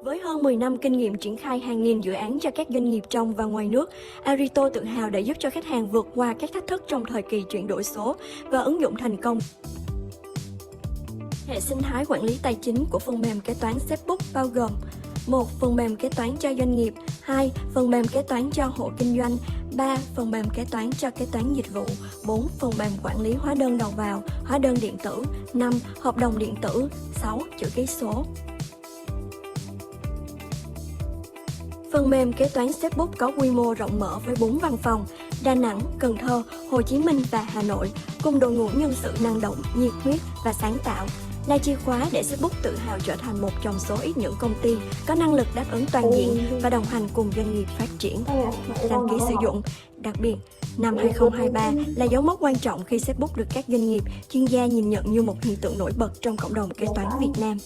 Với hơn 10 năm kinh nghiệm triển khai hàng nghìn dự án cho các doanh nghiệp trong và ngoài nước, Arito tự hào đã giúp cho khách hàng vượt qua các thách thức trong thời kỳ chuyển đổi số và ứng dụng thành công. Hệ sinh thái quản lý tài chính của phần mềm kế toán Safebooks bao gồm: 1. Phần mềm kế toán cho doanh nghiệp. 2. Phần mềm kế toán cho hộ kinh doanh. 3. Phần mềm kế toán cho kế toán dịch vụ. 4. Phần mềm quản lý hóa đơn đầu vào, hóa đơn điện tử. 5. Hợp đồng điện tử. 6. Chữ ký số. Phần mềm kế toán Safebooks có quy mô rộng mở với 4 văn phòng: Đà Nẵng, Cần Thơ, Hồ Chí Minh và Hà Nội, cùng đội ngũ nhân sự năng động, nhiệt huyết và sáng tạo, là chìa khóa để Safebooks tự hào trở thành một trong số ít những công ty có năng lực đáp ứng toàn diện và đồng hành cùng doanh nghiệp phát triển. Đăng ký sử dụng. Đặc biệt, năm 2023 là dấu mốc quan trọng khi Safebooks được các doanh nghiệp, chuyên gia nhìn nhận như một hiện tượng nổi bật trong cộng đồng kế toán Việt Nam.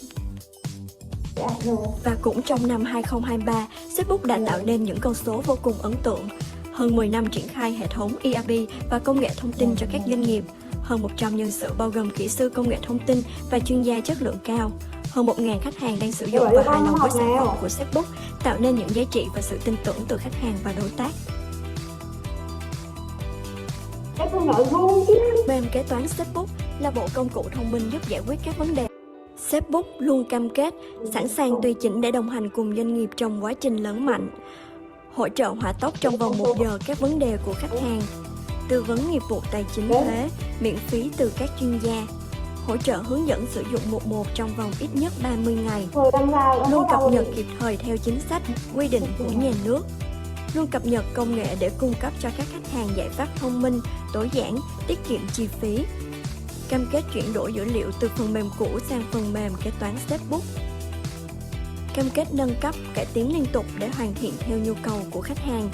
Và cũng trong năm 2023, Safebooks đã tạo nên những con số vô cùng ấn tượng. Hơn 10 năm triển khai hệ thống ERP và công nghệ thông tin cho các doanh nghiệp. Hơn 100 nhân sự bao gồm kỹ sư công nghệ thông tin và chuyên gia chất lượng cao. Hơn 1.000 khách hàng đang sử dụng và hài lòng với sản phẩm của Safebooks, tạo nên những giá trị và sự tin tưởng từ khách hàng và đối tác. Mềm kế toán Safebooks là bộ công cụ thông minh giúp giải quyết các vấn đề. Safebooks luôn cam kết, sẵn sàng tùy chỉnh để đồng hành cùng doanh nghiệp trong quá trình lớn mạnh. Hỗ trợ hỏa tốc trong vòng 1 giờ các vấn đề của khách hàng. Tư vấn nghiệp vụ tài chính thuế, miễn phí từ các chuyên gia. Hỗ trợ hướng dẫn sử dụng 11 trong vòng ít nhất 30 ngày. Luôn cập nhật kịp thời theo chính sách, quy định của nhà nước. Luôn cập nhật công nghệ để cung cấp cho các khách hàng giải pháp thông minh, tối giản, tiết kiệm chi phí. Cam kết chuyển đổi dữ liệu từ phần mềm cũ sang phần mềm kế toán Safebooks. Cam kết nâng cấp, cải tiến liên tục để hoàn thiện theo nhu cầu của khách hàng.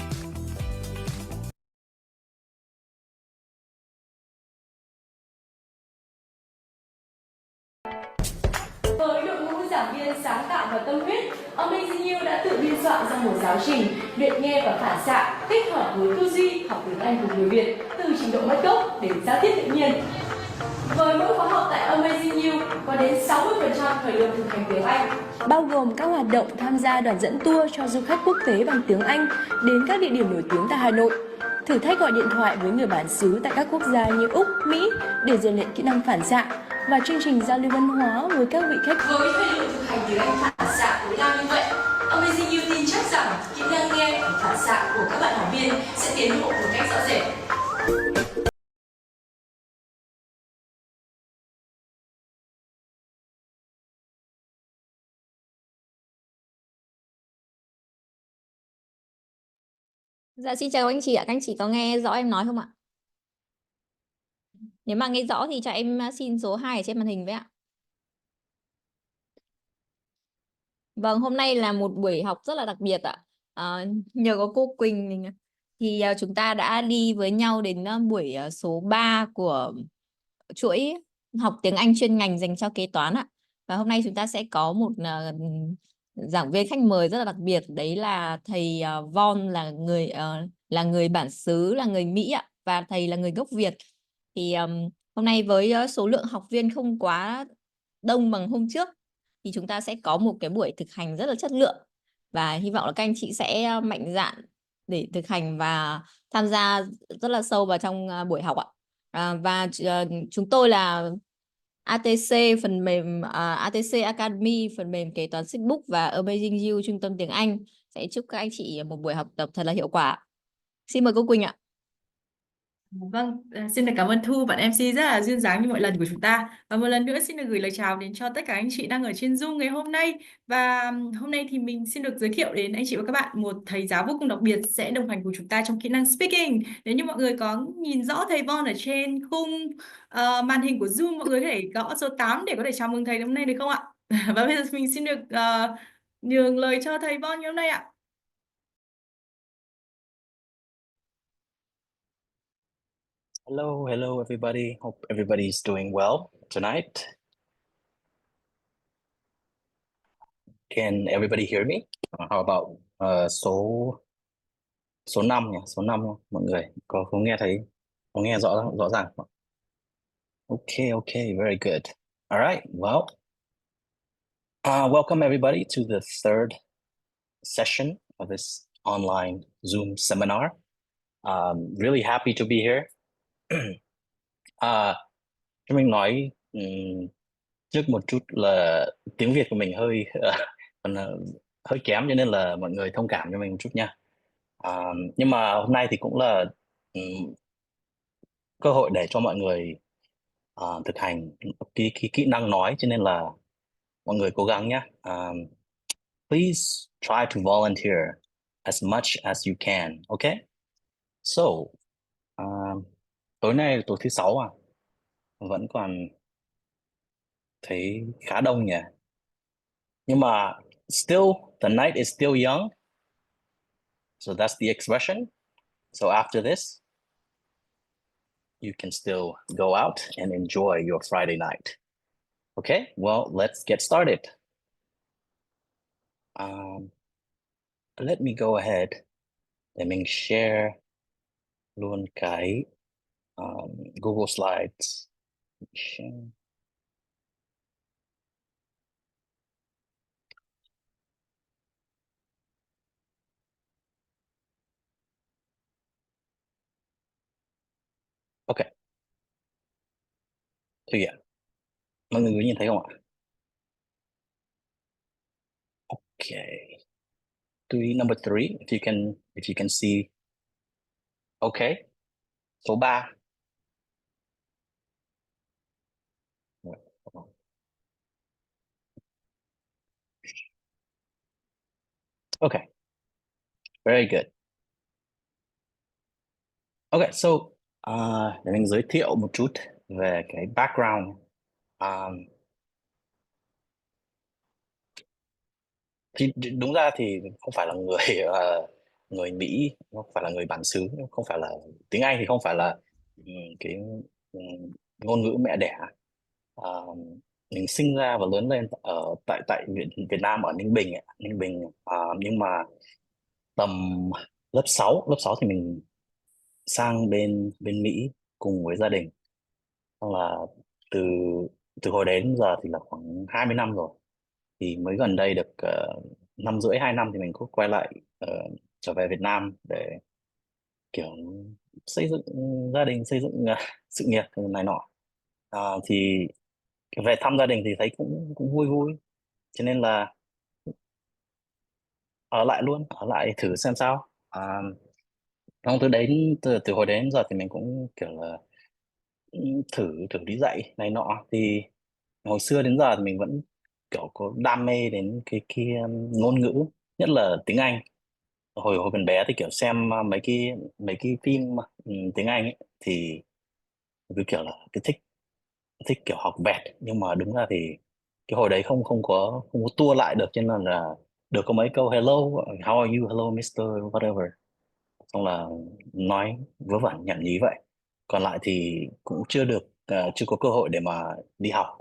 Với đội ngũ giảng viên sáng tạo và tâm huyết, Amazing You đã tự biên soạn ra một giáo trình luyện nghe và phản xạ kết hợp với tư duy học tiếng Anh của người Việt từ trình độ mất gốc đến giao tiếp tự nhiên. Với mỗi khóa học tại Amazing You có đến 60% thời lượng thực hành tiếng Anh, bao gồm các hoạt động tham gia đoàn dẫn tour cho du khách quốc tế bằng tiếng Anh đến các địa điểm nổi tiếng tại Hà Nội, thử thách gọi điện thoại với người bản xứ tại các quốc gia như Úc, Mỹ để rèn luyện kỹ năng phản xạ, và chương trình giao lưu văn hóa với các vị khách. Với thời lượng thực hành tiếng Anh phản xạ tối đa như vậy, Amazing You tin chắc rằng kỹ năng nghe và phản xạ của các bạn học viên sẽ tiến bộ một cách rõ rệt. Dạ xin chào anh chị ạ, các anh chị có nghe rõ em nói không ạ? Nếu mà nghe rõ thì cho em xin số 2 ở trên màn hình với ạ. Vâng, hôm nay là một buổi học rất là đặc biệt ạ. Nhờ có cô Quỳnh thì chúng ta đã đi với nhau đến buổi số 3 của chuỗi học tiếng Anh chuyên ngành dành cho kế toán ạ. Và hôm nay chúng ta sẽ có một giảng viên khách mời rất là đặc biệt, đấy là thầy Von, là người bản xứ, là người Mỹ ạ, và thầy là người gốc Việt. Thì hôm nay với số lượng học viên không quá đông bằng hôm trước thì chúng ta sẽ có một cái buổi thực hành rất là chất lượng, và hy vọng là các anh chị sẽ mạnh dạn để thực hành và tham gia rất là sâu vào trong buổi học ạ. Và chúng tôi là ATC phần mềm ATC Academy, phần mềm kế toán Safebooks, và Amazing You trung tâm tiếng Anh sẽ chúc các anh chị một buổi học tập thật là hiệu quả. Xin mời cô Quỳnh ạ. Vâng, xin được cảm ơn Thu, bạn MC rất là duyên dáng như mọi lần của chúng ta. Và một lần nữa xin được gửi lời chào đến cho tất cả anh chị đang ở trên Zoom ngày hôm nay. Và hôm nay thì mình xin được giới thiệu đến anh chị và các bạn một thầy giáo vô cùng đặc biệt sẽ đồng hành cùng chúng ta trong kỹ năng speaking. Nếu như mọi người có nhìn rõ thầy Von ở trên khung màn hình của Zoom, mọi người có thể gõ số 8 để có thể chào mừng thầy hôm nay được không ạ? Và bây giờ mình xin được nhường lời cho thầy Von ngày hôm nay ạ. Hello, hello everybody. Hope everybody's doing well tonight. Can everybody hear me? How about số 5 nhỉ? Số 5 nha. Mọi người có nghe thấy, có nghe rõ ràng không? Okay, very good. All right. Well, Welcome everybody to the third session of this online Zoom seminar. Really happy to be here. Cho mình nói trước một chút là tiếng Việt của mình hơi còn hơi kém, cho nên là mọi người thông cảm cho mình một chút nha. Nhưng mà hôm nay thì cũng là cơ hội để cho mọi người thực hành cái kỹ năng nói, cho nên là mọi người cố gắng nhé. Please try to volunteer as much as you can, okay? So, tối nay là tối thứ sáu vẫn còn thấy khá đông nhỉ. Nhưng mà still, the night is still young. So that's the expression. So after this, you can still go out and enjoy your Friday night. Okay, well, let's get started. Let me go ahead để mình share luôn cái Google Slides. Share. Ok, thôi ạ. Mọi người nhìn thấy không ạ? Okay. Number three, if you can see. Okay. Số 3. Okay. Very good. Okay, so để mình giới thiệu một chút về cái background. Thì đúng ra thì không phải là người người Mỹ, không phải là người bản xứ, không phải là tiếng Anh, thì không phải là cái ngôn ngữ mẹ đẻ. Mình sinh ra và lớn lên ở tại Việt Nam, ở Ninh Bình Ninh Bình. Nhưng mà tầm lớp 6 thì mình sang bên Mỹ cùng với gia đình. Xong là từ từ hồi đến giờ thì là khoảng 20 năm rồi, thì mới gần đây được 5 rưỡi 2 năm thì mình có quay lại, trở về Việt Nam để kiểu xây dựng gia đình, xây dựng sự nghiệp này nọ. Thì về thăm gia đình thì thấy cũng cũng vui vui, cho nên là ở lại luôn, ở lại thử xem sao. Không, từ hồi đến giờ thì mình cũng kiểu là thử thử đi dạy này nọ. Thì hồi xưa đến giờ thì mình vẫn kiểu có đam mê đến cái ngôn ngữ, nhất là tiếng Anh. Hồi hồi còn bé thì kiểu xem mấy cái phim tiếng Anh ấy, thì cứ kiểu là cứ thích thích kiểu học vẹt. Nhưng mà đúng ra thì cái hồi đấy không có tua lại được, cho nên là được có mấy câu hello, how are you, hello Mr whatever, xong là nói vớ vẩn nhảm nhí vậy. Còn lại thì cũng chưa có cơ hội để mà đi học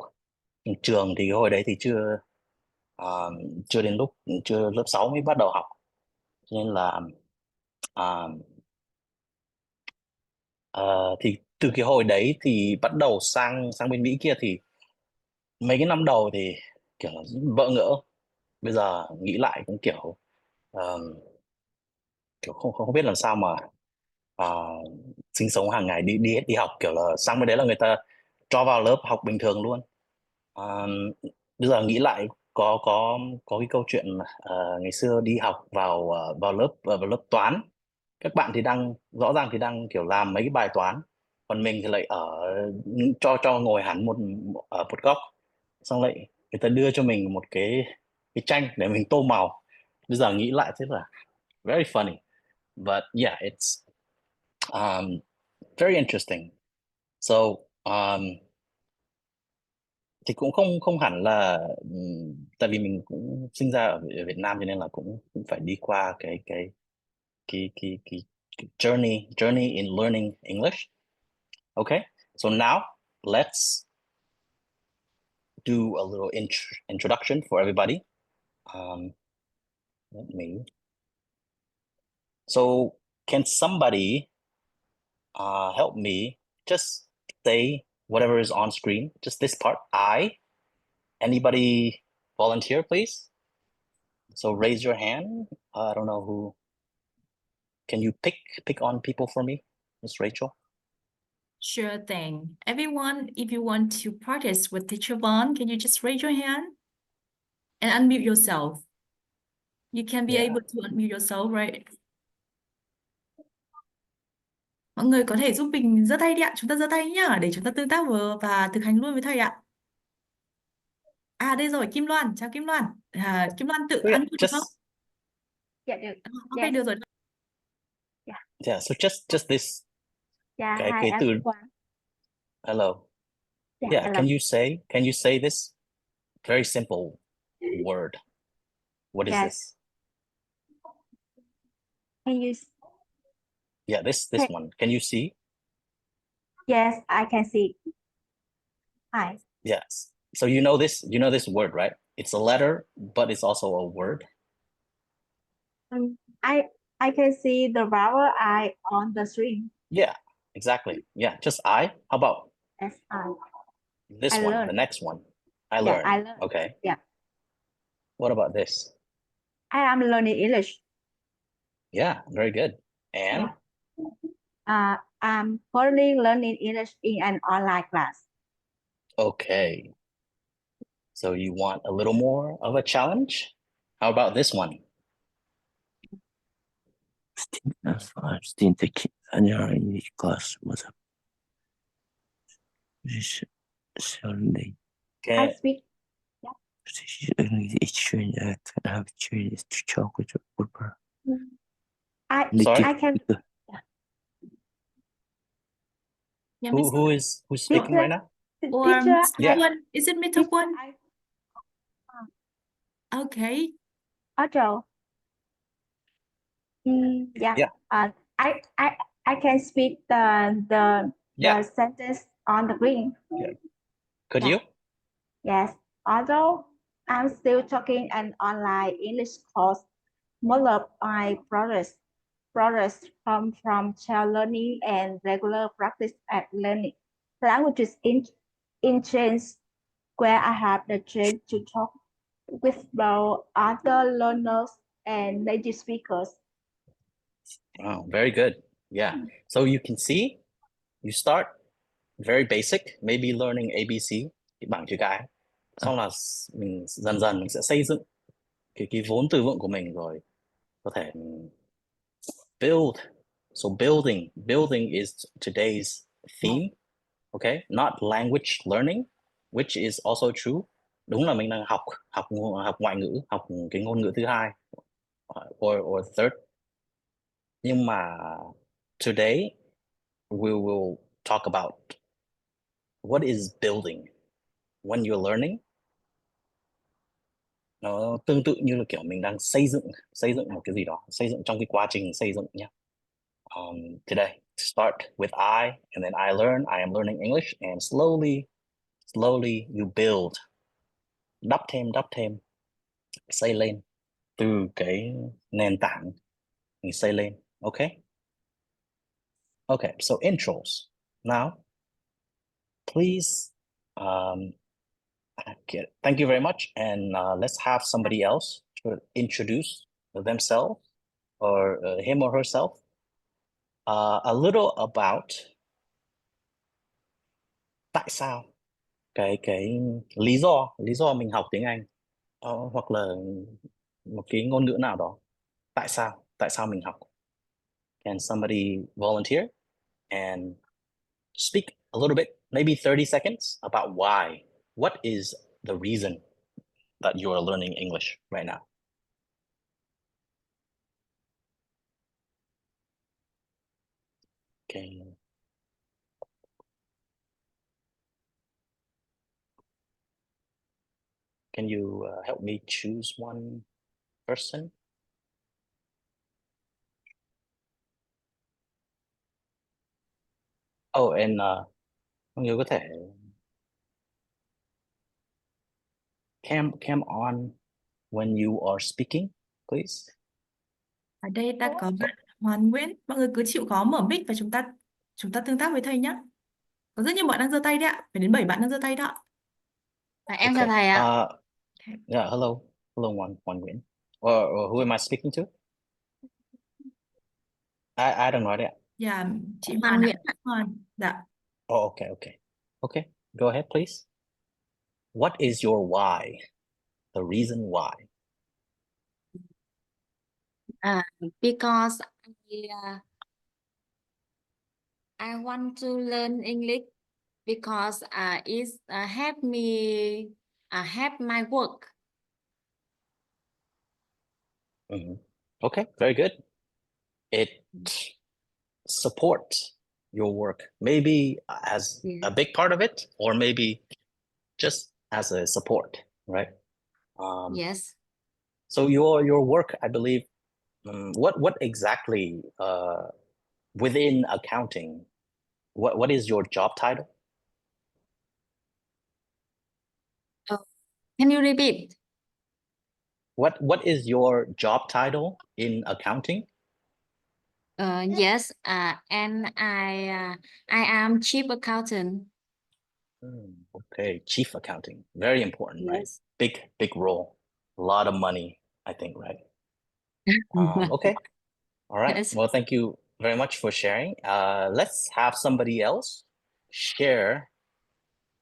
trường. Thì cái hồi đấy thì ờ, chưa đến lúc chưa lớp 6 mới bắt đầu học, cho nên là ờ, thì từ cái hồi đấy thì bắt đầu sang sang bên Mỹ kia, thì mấy cái năm đầu thì kiểu là bỡ ngỡ. Bây giờ nghĩ lại cũng kiểu kiểu không biết làm sao mà ờ, sinh sống hàng ngày, đi đi đi học, kiểu là sang bên đấy là người ta cho vào lớp học bình thường luôn. Ờ, Bây giờ nghĩ lại, có cái câu chuyện ngày xưa đi học vào lớp toán, các bạn thì rõ ràng thì đang kiểu làm mấy cái bài toán, còn mình thì lại cho ngồi hẳn ở một góc, xong lại người ta đưa cho mình một cái tranh để mình tô màu. Bây giờ nghĩ lại thế là very funny, but yeah, it's um, very interesting. So um, thì cũng không không hẳn là tại vì mình cũng sinh ra ở Việt Nam, cho nên là cũng phải đi qua cái journey in learning English. Okay, so now let's do a little introduction for everybody. Let me. So, can somebody help me just say whatever is on screen? Just this part. Anybody volunteer, please? So raise your hand. I don't know who. Can you pick on people for me, Miss Rachel? Sure thing. Everyone, if you want to practice with Teacher Vaughn, can you just raise your hand and unmute yourself? You can be Yeah. able to unmute yourself, right? Mọi người có thể giúp mình giơ tay đi ạ. Chúng ta giơ tay nhá để chúng ta tương tác và thực hành luôn với thầy ạ. À đây rồi, Kim Loan, chào Kim Loan. Kim Loan tự Yeah, unmute được không? Dạ được. Ok, Yes. được rồi. Yeah. So just this. Dạ, Cái hi từ everyone. hello. Dạ, Yeah. hello. Can you say this very simple word? What is Yes. this? Can you? Yeah, this Okay. one. Can you see? Yes, I can see. Hi. Yes. So you know this word, right? It's a letter, but it's also a word. I can see the vowel I on the screen. Yeah, exactly. Yeah, just I. How about Yes, this I one, learn. the next one? I Yeah, learn. I learn. Okay. Yeah. What about this? I am learning English. Yeah, very good. And I'm currently learning English in an online class. okay. So you want a little more of a challenge? How about this one? 스틴트 아니야 이 클래스 맞아. Sunday. I Can speak. Sorry? I can. Yeah, who's speaking right now? Or Teacher, Mr. Yeah. One. Is it Mr. One? I Okay. Joe. Yeah. Yeah. I can speak the Yeah. sentence on the screen. Could Yeah. you? Yes. Although I'm still taking an online English course, most of my progress come from child learning and regular practice at learning languages in change, where I have the chance to talk with both other learners and native speakers. Oh, very good. Yeah. So you can see, you start very basic, maybe learning ABC, cái bảng chữ cái. Xong là mình dần dần mình sẽ xây dựng cái vốn từ vựng của mình rồi có thể build. So building is today's theme. Okay, not language learning, which is also true. Đúng là mình đang học ngoại ngữ, học cái ngôn ngữ thứ hai, or third. Nhưng mà today we will talk about what is building when you're learning. Nó tương tự như là kiểu mình đang xây dựng một cái gì đó, xây dựng trong cái quá trình xây dựng nhé. Today, start with I, and then I learn. I am learning English, and slowly you build. Đắp thêm, xây lên từ cái nền tảng mình xây lên. Okay. Okay. So intros. Now, please. Thank you very much, and let's have somebody else to introduce themselves or him or herself. A little about tại sao cái lý do mình học tiếng Anh, hoặc là một cái ngôn ngữ nào đó. Tại sao mình học? Can somebody volunteer and speak a little bit, maybe 30 seconds, about why? What is the reason that you are learning English right now? Can you help me choose one person? Oh, and mọi người có thể cam on when you are speaking, please. Ở đây ta có bạn Hoàn Nguyễn. Mọi người cứ chịu khó mở mic và chúng ta tương tác với thầy nhé. Có rất nhiều bạn đang giơ tay đấy ạ. Phải đến 7 bạn đang giơ tay đó. Em chào thầy ạ. Yeah, hello. Hello, Juan Nguyễn. Or who am I speaking to? I don't know that. Dạ, chị Hoàn Hoàn Nguyễn ạ. Hoàn. Dạ. Oh, okay, okay. Okay, go ahead, please. What is your why? The reason why? Because I want to learn English because it help me help my work. Mhm. Okay, very good. It supports your work, maybe as Yeah. a big part of it, or maybe just as a support, right? Yes. So your work, I believe, what exactly within accounting, what is your job title? Can you repeat? What is your job title in accounting? Yes. And I am chief accountant. Okay, chief accounting, very important, right? Yes. Big role, a lot of money, I think, right? Okay, all right. Yes. Well, thank you very much for sharing. Let's have somebody else share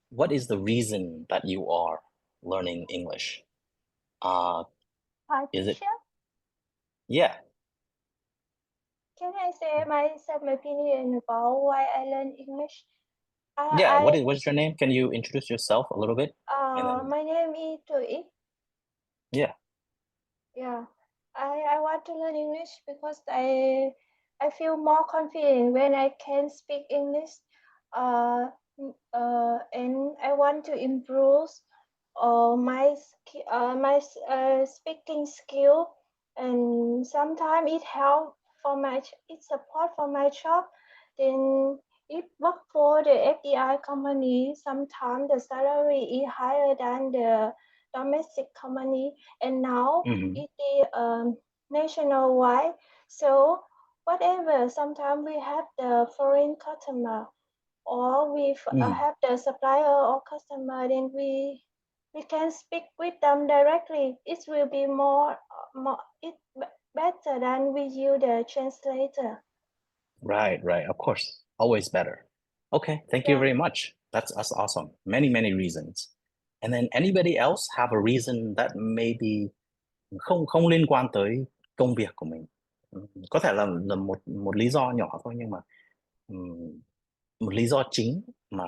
what is the reason that you are learning English. Hi, Is it? teacher. Yeah, Can I say some opinion about why I learn English? yeah. I What is your name? Can you introduce yourself a little bit? And then, my name is Buổi. yeah. Yeah, I want to learn English because I feel more confident when I can speak English. And I want to improve my speaking skill, and sometimes it support for my job. Then it work for the FDI company. Sometimes the salary is higher than the domestic company, and now Mhm. it is nationwide. So whatever, sometimes we have the foreign customer, or we have the supplier or customer, then we can speak with them directly. It will be better than we use the translator. Right, right. Of course, always better. Okay, thank you Yeah. very much. That's awesome. Many reasons. And then anybody else have a reason that maybe không không liên quan tới công việc của mình. Có thể là một lý do nhỏ thôi, nhưng mà một lý do chính mà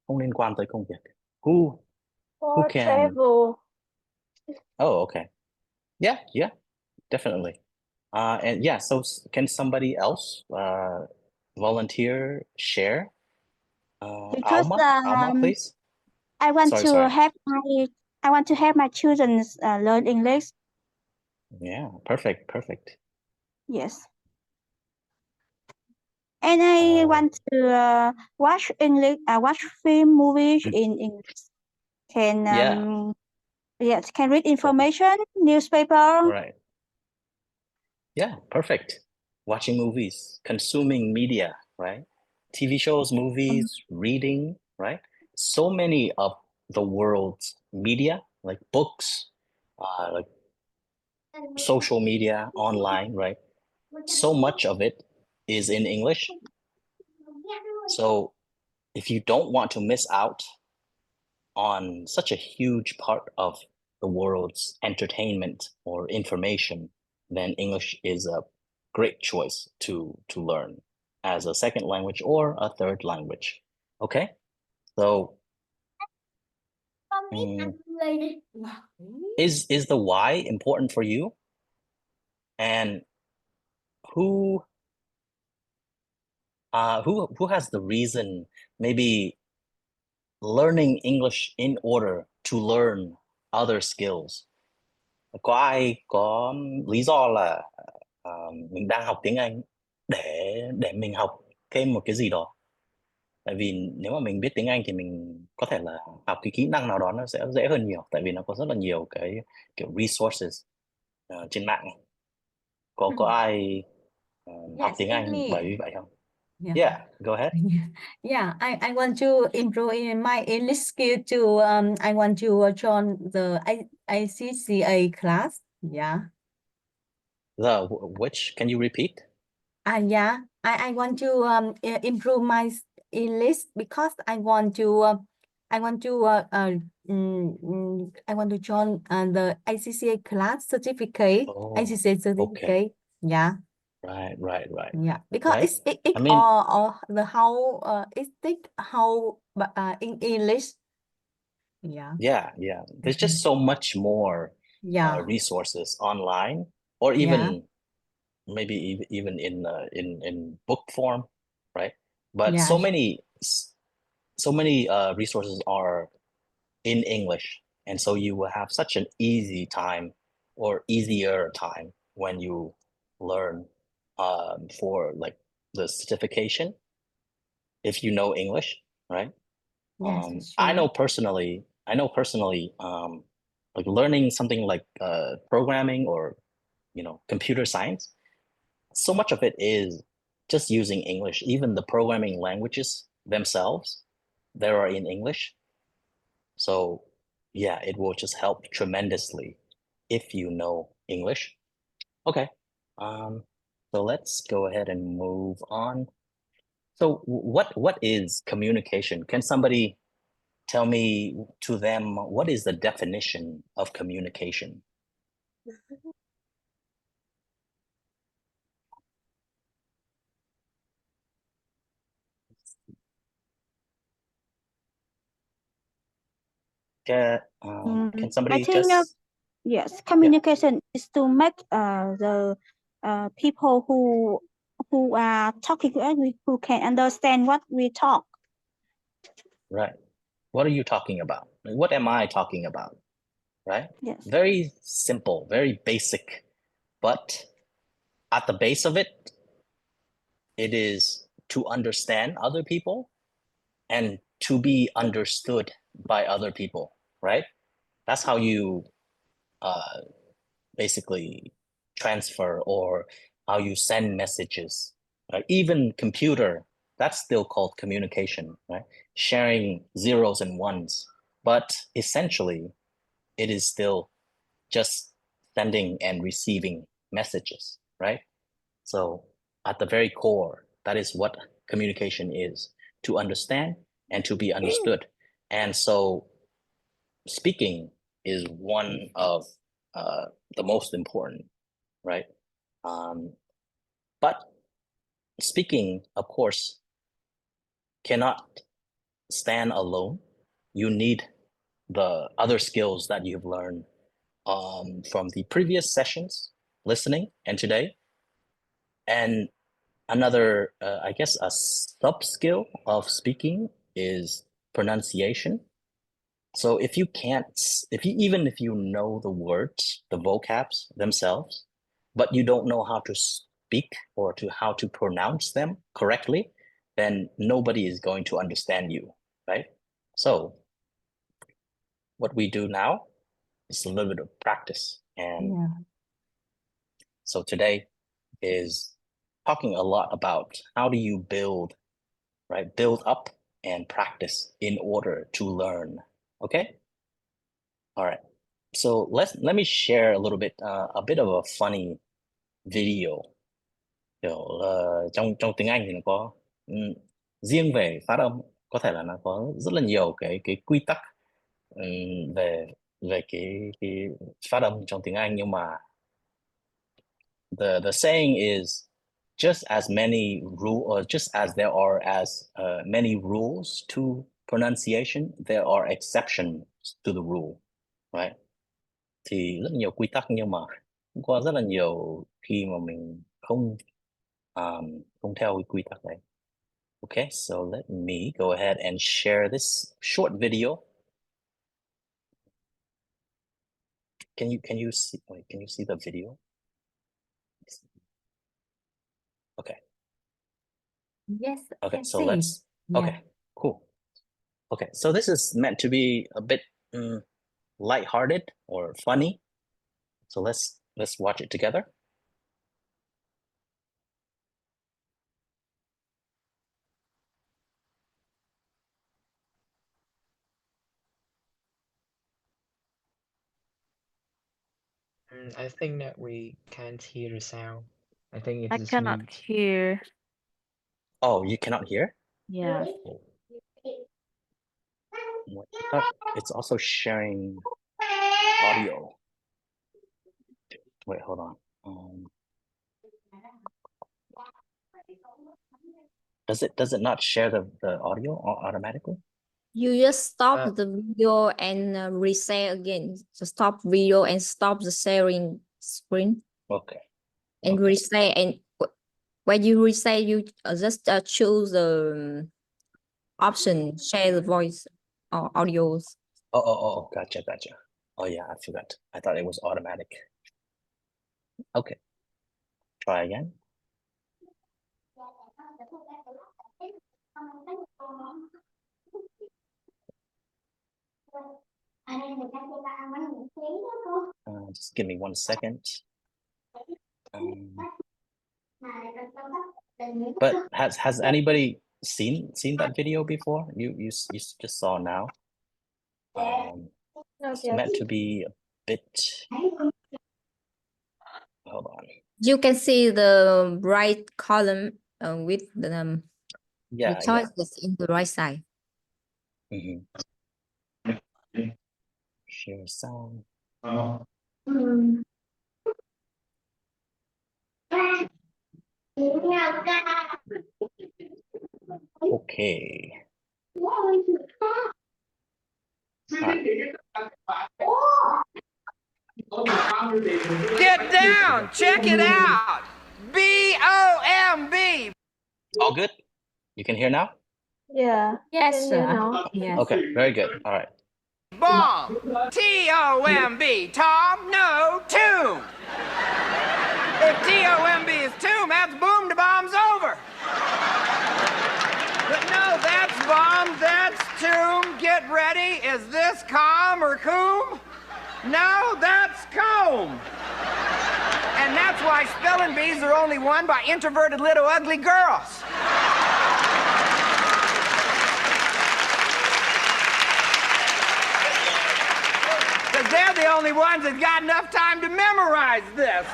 không liên quan tới công việc. Who For can? travel. Oh, okay. Yeah, definitely. And yeah, so can somebody else volunteer share? Because Alma, please. I want Sorry, to sorry. help my children learn English. Yeah, perfect. Yes, and I want to watch watch film movies in English. Can yes, can read information, newspaper. Right. Yeah, perfect. Watching movies, consuming media, right? TV shows, movies, reading, right? So many of the world's media, like books, like social media, online, right? So much of it is in English. So if you don't want to miss out on such a huge part of the world's entertainment or information, then English is a great choice to learn as a second language or a third language. Okay, so is the why important for you? And who who has the reason, maybe learning English in order to learn other skills? Có ai có lý do là mình đang học tiếng Anh để mình học thêm một cái gì đó? Tại vì nếu mà mình biết tiếng Anh thì mình có thể là học cái kỹ năng nào đó nó sẽ dễ hơn nhiều, tại vì nó có rất là nhiều cái kiểu resources trên mạng. Có ai học tiếng Anh bởi vì vậy không? Yeah, go ahead. Yeah, I want to improve in my English skill too. I want to join the ICCA class. Yeah. Which, can you repeat? Yeah, I want to improve my English because I want to I want to join the ICCA class certificate. Oh, ICCA okay. certificate. Yeah. Right. Yeah, because Right. it I mean, or the how it take how in English. Yeah. yeah. There's just so much more Yeah. resources online, or Yeah. even maybe even in book form, right? But Yeah. so many resources are in English, and so you will have such an easy time or easier time when you learn for like the certification if you know English, right? Yes, it's I true. know personally, like learning something like programming or computer science, so much of it is just using English. Even the programming languages themselves, they are in English. So yeah, it will just help tremendously if you know English. Okay. So let's go ahead and move on. So what is communication? Can somebody tell me to them what is the definition of communication? Can I somebody think just yes, communication is to make the people who are talking to us who can understand what we talk. right? What are you talking about? Like, what am I talking about? Right? Yes. Very simple, very basic, but at the base of it, it is to understand other people and to be understood by other people, right? That's how you basically transfer or how you send messages. Right? Even computer, that's still called communication, right? Sharing zeros and ones, but essentially, it is still just sending and receiving messages, right? So at the very core, that is what communication is, to understand and to be understood. And so speaking is one of the most important, right? But speaking, of course, cannot stand alone. You need the other skills that you've learned from the previous sessions, listening, and today. And another, I guess, a sub skill of speaking is pronunciation. So if you can't, even if you know the words, the vocabs themselves, but you don't know how to speak or to how to pronounce them correctly, then nobody is going to understand you, right? So what we do now is a little bit of practice. And Yeah. so today is talking a lot about how do you build, right? Build up and practice in order to learn. Okay? All right. So let me share a little bit a bit of a funny video. Kiểu trong trong tiếng Anh thì nó có riêng về phát âm có thể là nó có rất là nhiều cái quy tắc về về cái phát âm trong tiếng Anh, nhưng mà the saying is just as many just as there are as many rules to pronunciation, there are exceptions to the rule, right? Thì rất nhiều quy tắc, nhưng mà cũng có rất là nhiều khi mà mình không theo cái quy tắc đấy. Okay, so let me go ahead and share this short video. Can you see, wait, can you see the video? Okay. Yes, I Okay, can so see. let's Yeah. okay, cool. Okay, so this is meant to be a bit lighthearted or funny. So let's watch it together. I think that we can't hear the sound. I think it I is cannot mute. hear. Oh, you cannot hear? Yeah. What? I thought it's also sharing audio. Wait, hold on. Does it not share the audio automatically? You just stop Uh, the video and reshare again. So stop video and stop the sharing screen Okay. and Okay. reshare. And when you reshare, you just choose the option share the voice or audios. Oh, gotcha. Oh yeah, I forgot. I thought it was automatic. Okay. Try again. Just give me 1 second. But has anybody seen that video before? You just saw now. It's meant to be a bit. Hold on. You can see the right column with the Yeah. choices in the right side. Share sound. Okay. Get down, check it out. BOMB. All good? You can hear now? Yeah. Yes, Can you sir. know? Yes. Okay, very good. All right. Bomb. TOMB. Tom, no, tomb. If TOMB is tomb, that's boom, the bomb's over. But no, that's bomb, that's tomb. Get ready. Is this calm or coom? No, that's comb. And that's why spelling bees are only won by introverted little ugly girls. Because they're the only ones that got enough time to memorize this.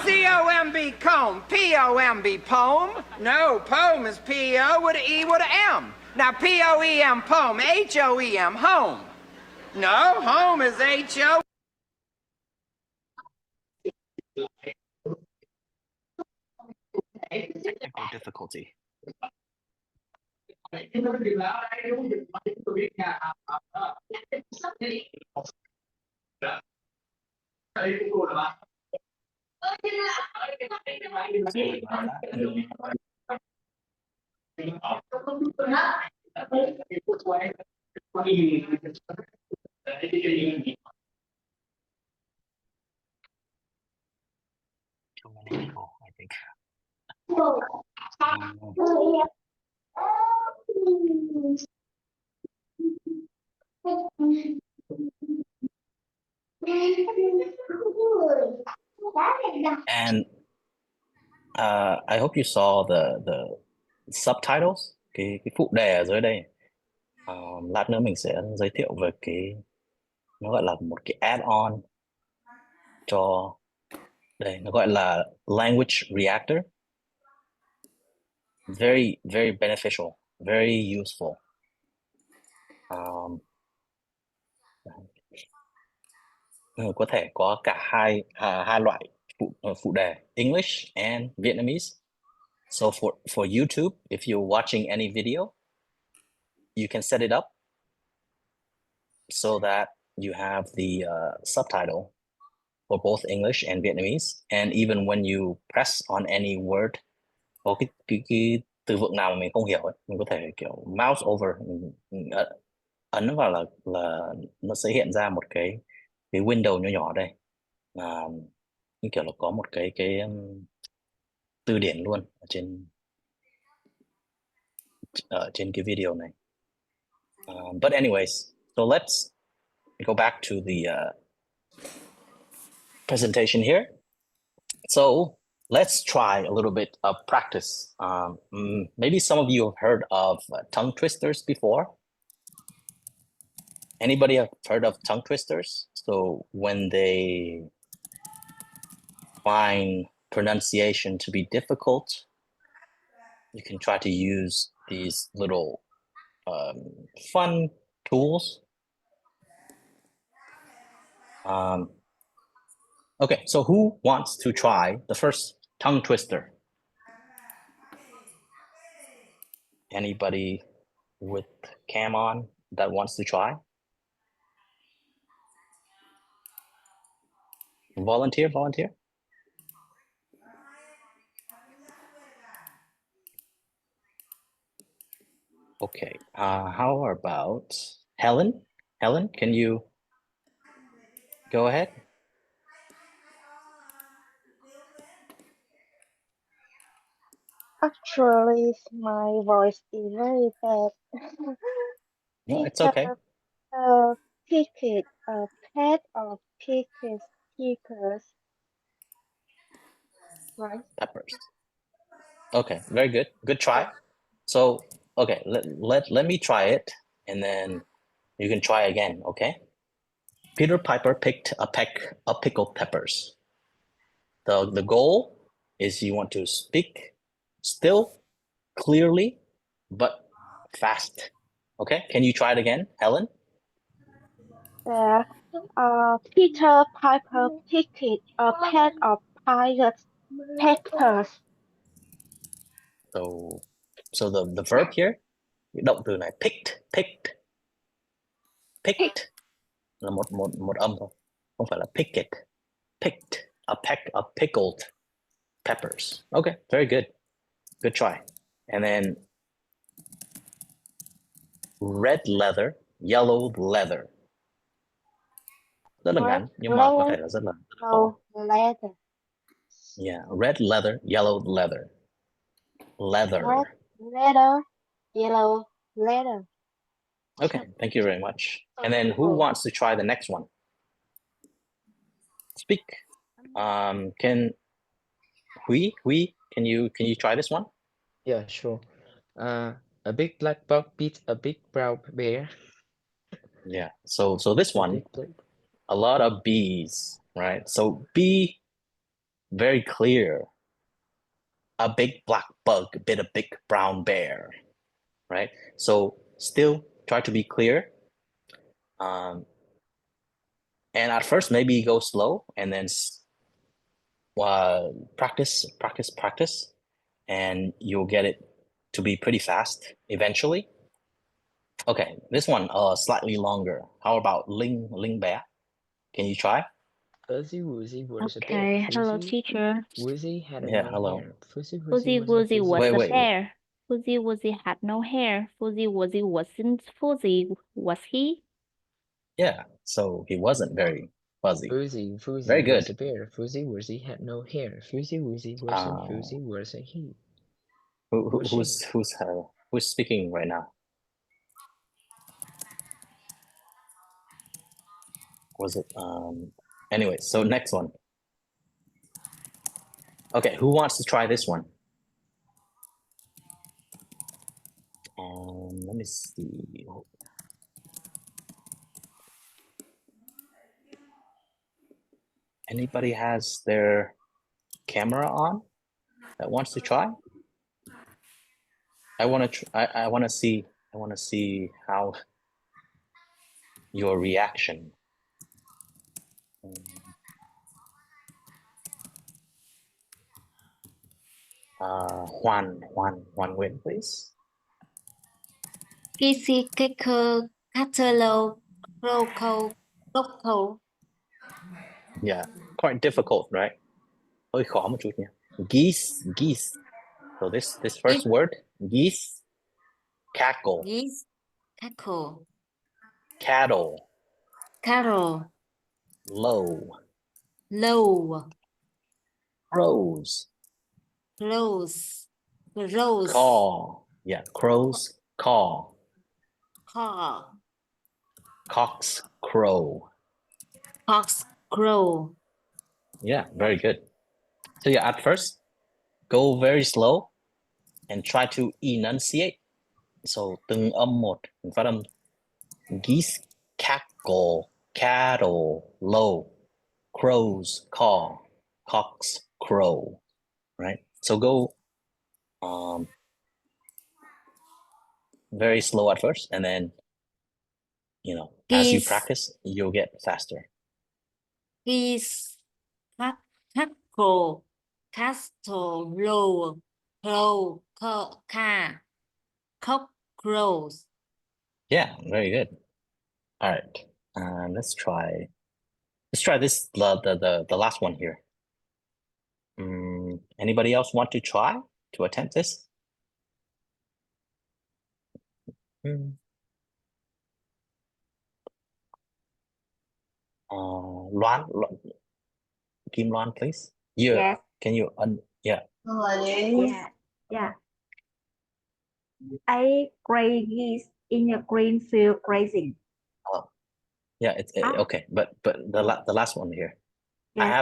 C-O-M-B, comb. P-O-M-B, poem. No, poem is P-O with an E with an M. Now, P-O-E-M, poem. H-O-E-M, home. No, home is H-O. Technical difficulty. Too many people, I think. And I hope you saw the subtitles, cái phụ đề ở dưới đây. Lát nữa mình sẽ giới thiệu về nó gọi là một cái add-on cho đây, nó gọi là language reactor. Very beneficial, very useful. Có thể có cả hai loại phụ đề, English and Vietnamese. So for YouTube, if you're watching any video, you can set it up so that you have the subtitle for both English and Vietnamese. And even when you press on any word, có cái từ vựng nào mà mình không hiểu ấy, mình có thể kiểu mouse over, mình ấn vào là nó sẽ hiện ra một cái window nhỏ nhỏ đây, như kiểu là có một cái từ điển luôn ở trên cái video này. But anyways, so let's go back to the presentation here. So let's try a little bit of practice. Maybe some of you have heard of tongue twisters before. Anybody have heard of tongue twisters? So when they find pronunciation to be difficult, you can try to use these little fun tools. Okay, so who wants to try the first tongue twister? Anybody with cam on that wants to try? Volunteer. Okay, how about Helen? Helen, can you go ahead? Actually, my voice is very bad. No, it's okay. Picket, a pet of picket stickers. Right. Peppers. Okay, very good. Good try. So, okay, let me try it, and then you can try again, okay? Peter Piper picked a peck of pickled peppers. The goal is you want to speak still, clearly, but fast. Okay, can you try it again, Helen? Peter Piper picked a peck of pilot peppers. So the verb here, cái động từ này picked là một âm thôi, không phải là picket. Picked a peck of pickled peppers. Okay, very good. Good try. And then red leather, yellow leather. Rất là ngắn, nhưng mà có thể là rất là khó. Leather. Yeah, red leather, yellow leather. Leather. Red leather, yellow leather. Okay, thank you very much. And then who wants to try the next one? Speak. Can can you try this one? Yeah, sure. A big black dog beats a big brown bear. Yeah. So this one, a lot of B's, right? So be very clear. A big black bug bit a big brown bear, right? So still try to be clear. And at first, maybe go slow, and then practice, and you'll get it to be pretty fast eventually. Okay, this one slightly longer. How about Ling Bé? Can you try? Fuzzy Wuzzy was a bear. Okay, hello teacher. Wuzzy had Yeah, no hello. hair. Fuzzy Fuzzy Wuzzy was Wait, a wait. bear. Fuzzy Wuzzy had no hair. Fuzzy Wuzzy wasn't fuzzy, was he? Yeah, so he wasn't very fuzzy. Fuzzy Very good. was a bear. Fuzzy Wuzzy had no hair. Fuzzy Wuzzy wasn't fuzzy, wasn't he? Who's speaking right now? Was it anyway, so next one. Okay, who wants to try this one? Let me see. Anybody has their camera on that wants to try? I want to see how your reaction. Juan Nguyễn, please. Kissy kicker, catalog, local. Yeah, quite difficult, right? Hơi khó một chút nha. Geese. So this first word, geese, cackle. Geese, cackle. Cattle. Carol. Low. Crows. Caw. Yeah, crows caw. Cocks crow. Yeah, very good. So yeah, at first, go very slow and try to enunciate. So từng âm một, mình phát âm geese, cackle, cattle, low, crows, caw. cocks crow, right? So go very slow at first, and then, as you Geese, practice, you'll get faster. geese, cockerel, castle, row, crow, car, cockroach. Yeah, very good. All right, let's try this, the last one here. Anybody else want to try to attempt this? Loan, Kim Loan, please. Yes. Can you yeah. Yeah. Yeah. A gray geese in a green field grazing. Yeah, it's okay, but the last one here. I Yes.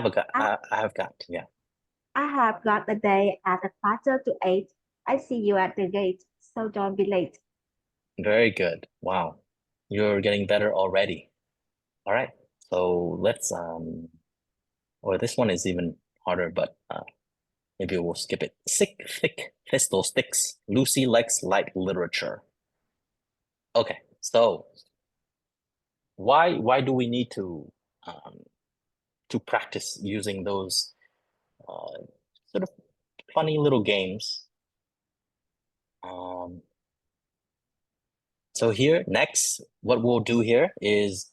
have got, yeah. I have got a day at 7:45. I see you at the gate, so don't be late. Very good. Wow. You're getting better already. All right. So let's or this one is even harder, but maybe we'll skip it. Sick, thick, pistol sticks. Lucy likes light literature. Okay. So why do we need to practice using those sort of funny little games? So here, next, what we'll do here is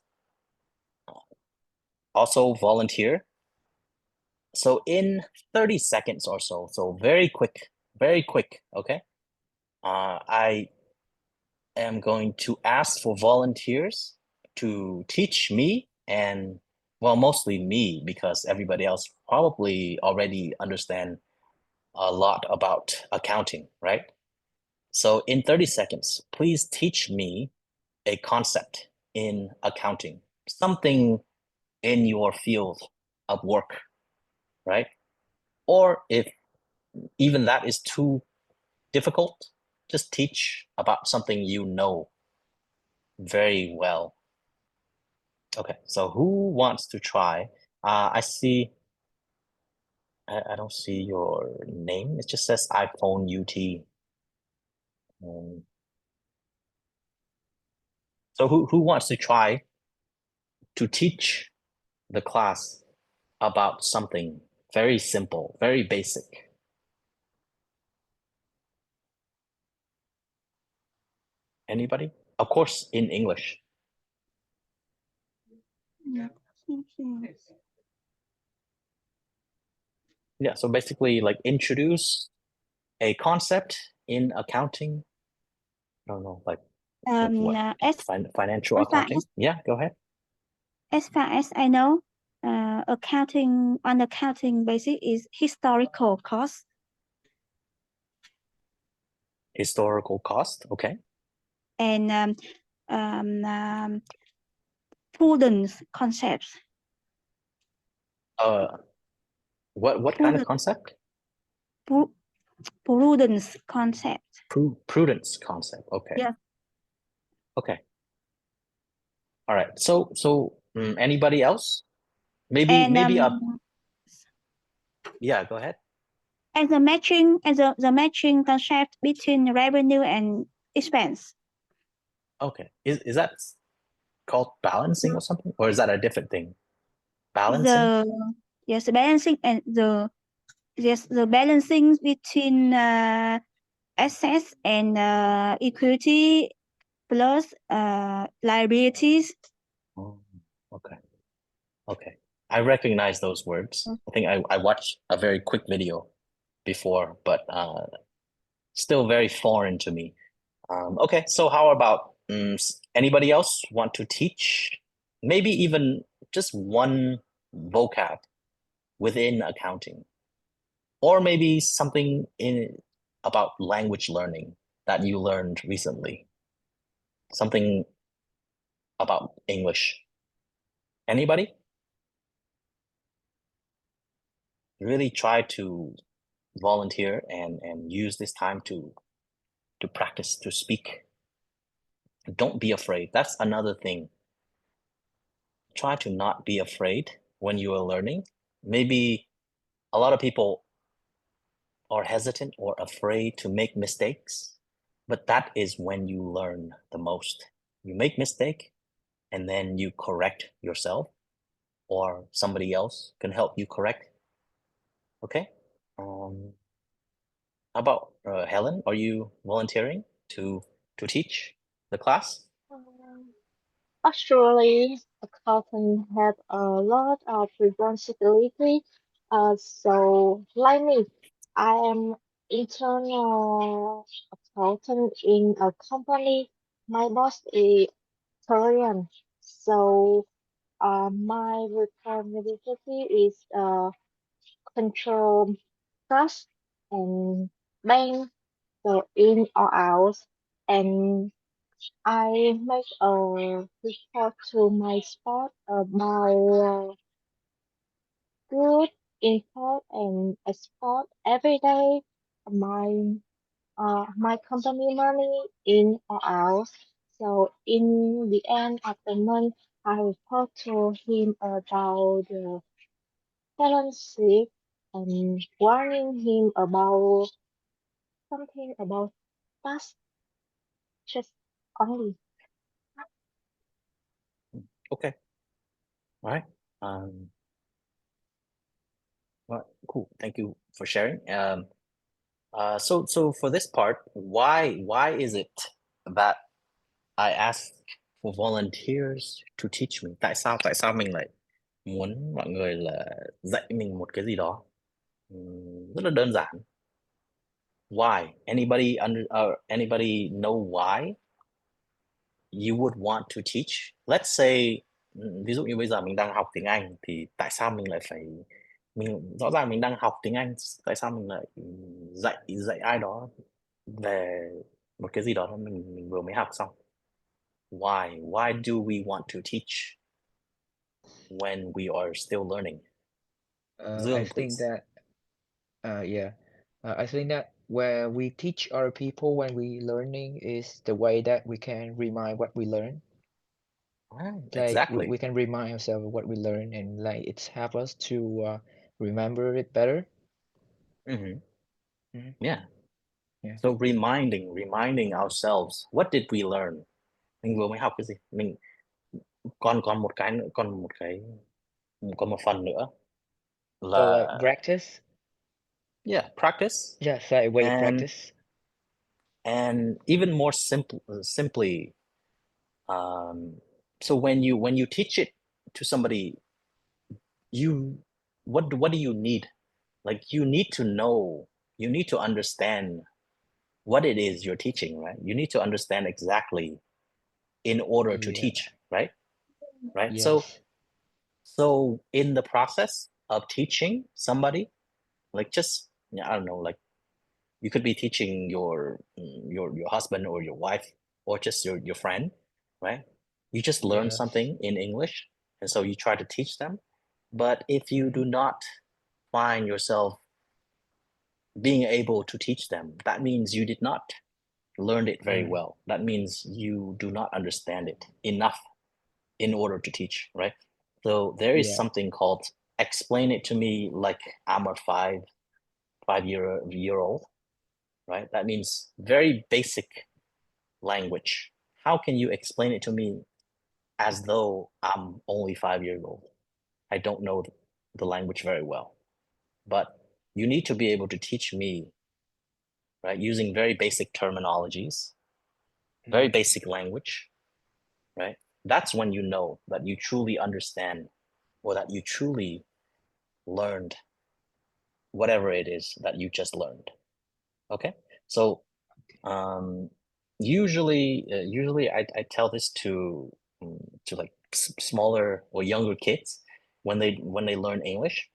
also volunteer. So in 30 seconds or so very quick, okay? I am going to ask for volunteers to teach me, and well, mostly me, because everybody else probably already understand a lot about accounting, right? So in 30 seconds, please teach me a concept in accounting, something in your field of work, right? Or if even that is too difficult, just teach about something you know very well. Okay, so who wants to try? I see, I don't see your name. It just says iPhone UT. So who wants to try to teach the class about something very simple, very basic? Anybody? Of course, in English. Yeah, so basically like introduce a concept in accounting. I don't know, like what? Financial accounting? Yeah, go ahead. As far as I know, accounting on accounting basis is historical cost. Historical cost, okay. And prudence concepts. What kind of concept? Prudence concept. Prudence concept, okay. Yeah. Okay. All right. So anybody else? Maybe yeah, go ahead. And the matching concept between revenue and expense. Okay. Is that called balancing or something? Or is that a different thing? Balancing? The balancing and the balancing between assets and equity plus liabilities. Oh, okay. Okay. I recognize those words. I think I watched a very quick video before, but still very foreign to me. Okay, so how about anybody else want to teach? Maybe even just one vocab within accounting, or maybe something about language learning that you learned recently. Something about English. Anybody? Really try to volunteer and use this time to practice, to speak. Don't be afraid. That's another thing. Try to not be afraid when you are learning. Maybe a lot of people are hesitant or afraid to make mistakes, but that is when you learn the most. You make mistake and then you correct yourself, or somebody else can help you correct. Okay. How about Helen? Are you volunteering to teach the class? Actually, accountant have a lot of responsibility. So like me, I am internal accountant in a company. My boss is Korean, so my responsibility is control cash and bank, so in or out, and I make a report to my spot about good import and export every day. My my company money in or out. So in the end of the month, I report to him about the balance sheet and warning him about something about tax, just only. Okay. All right. Well, cool. Thank you for sharing. So for this part, why is it that I ask for volunteers to teach me? Tại sao mình lại muốn mọi người là dạy mình một cái gì đó rất là đơn giản. Why? Anybody know why you would want to teach? Let's say ví dụ như bây giờ mình đang học tiếng Anh thì tại sao mình lại phải rõ ràng mình đang học tiếng Anh, tại sao mình lại dạy ai đó về một cái gì đó mình vừa mới học xong? Why do we want to teach when we are still learning? Dương, I think please. that I think that where we teach other people when we learning is the way that we can remind what we learn. Like Exactly. we can remind ourselves of what we learn, and like it's help us to remember it better. Mhm. Mhm. Yeah. Yeah. So reminding ourselves, what did we learn? Mình vừa mới học cái gì? Mình còn một cái nữa, còn một phần nữa So like là practice. yeah, practice. Yes, like way and practice. and even more simply, so when you teach it to somebody, what do you need? Like you need to know, you need to understand what it is you're teaching, right? You need to understand exactly in order to Yeah. teach, right? Yes. So in the process of teaching somebody, like just I don't know, like you could be teaching your husband or your wife or just your friend, right? You just learn Yes. something in English, and so you try to teach them. But if you do not find yourself being able to teach them, that means you did not learn it very well. That means you do not understand it enough in order to teach, right? So there is Yeah. something called explain it to me like I'm a five year old, right? That means very basic language. How can you explain it to me as though I'm only 5 years old? I don't know the language very well, but you need to be able to teach me, right? Using very basic terminologies, very basic language, right? That's when you know that you truly understand or that you truly learned whatever it is that you just learned. Okay, so usually I tell this to like smaller or younger kids when they learn English.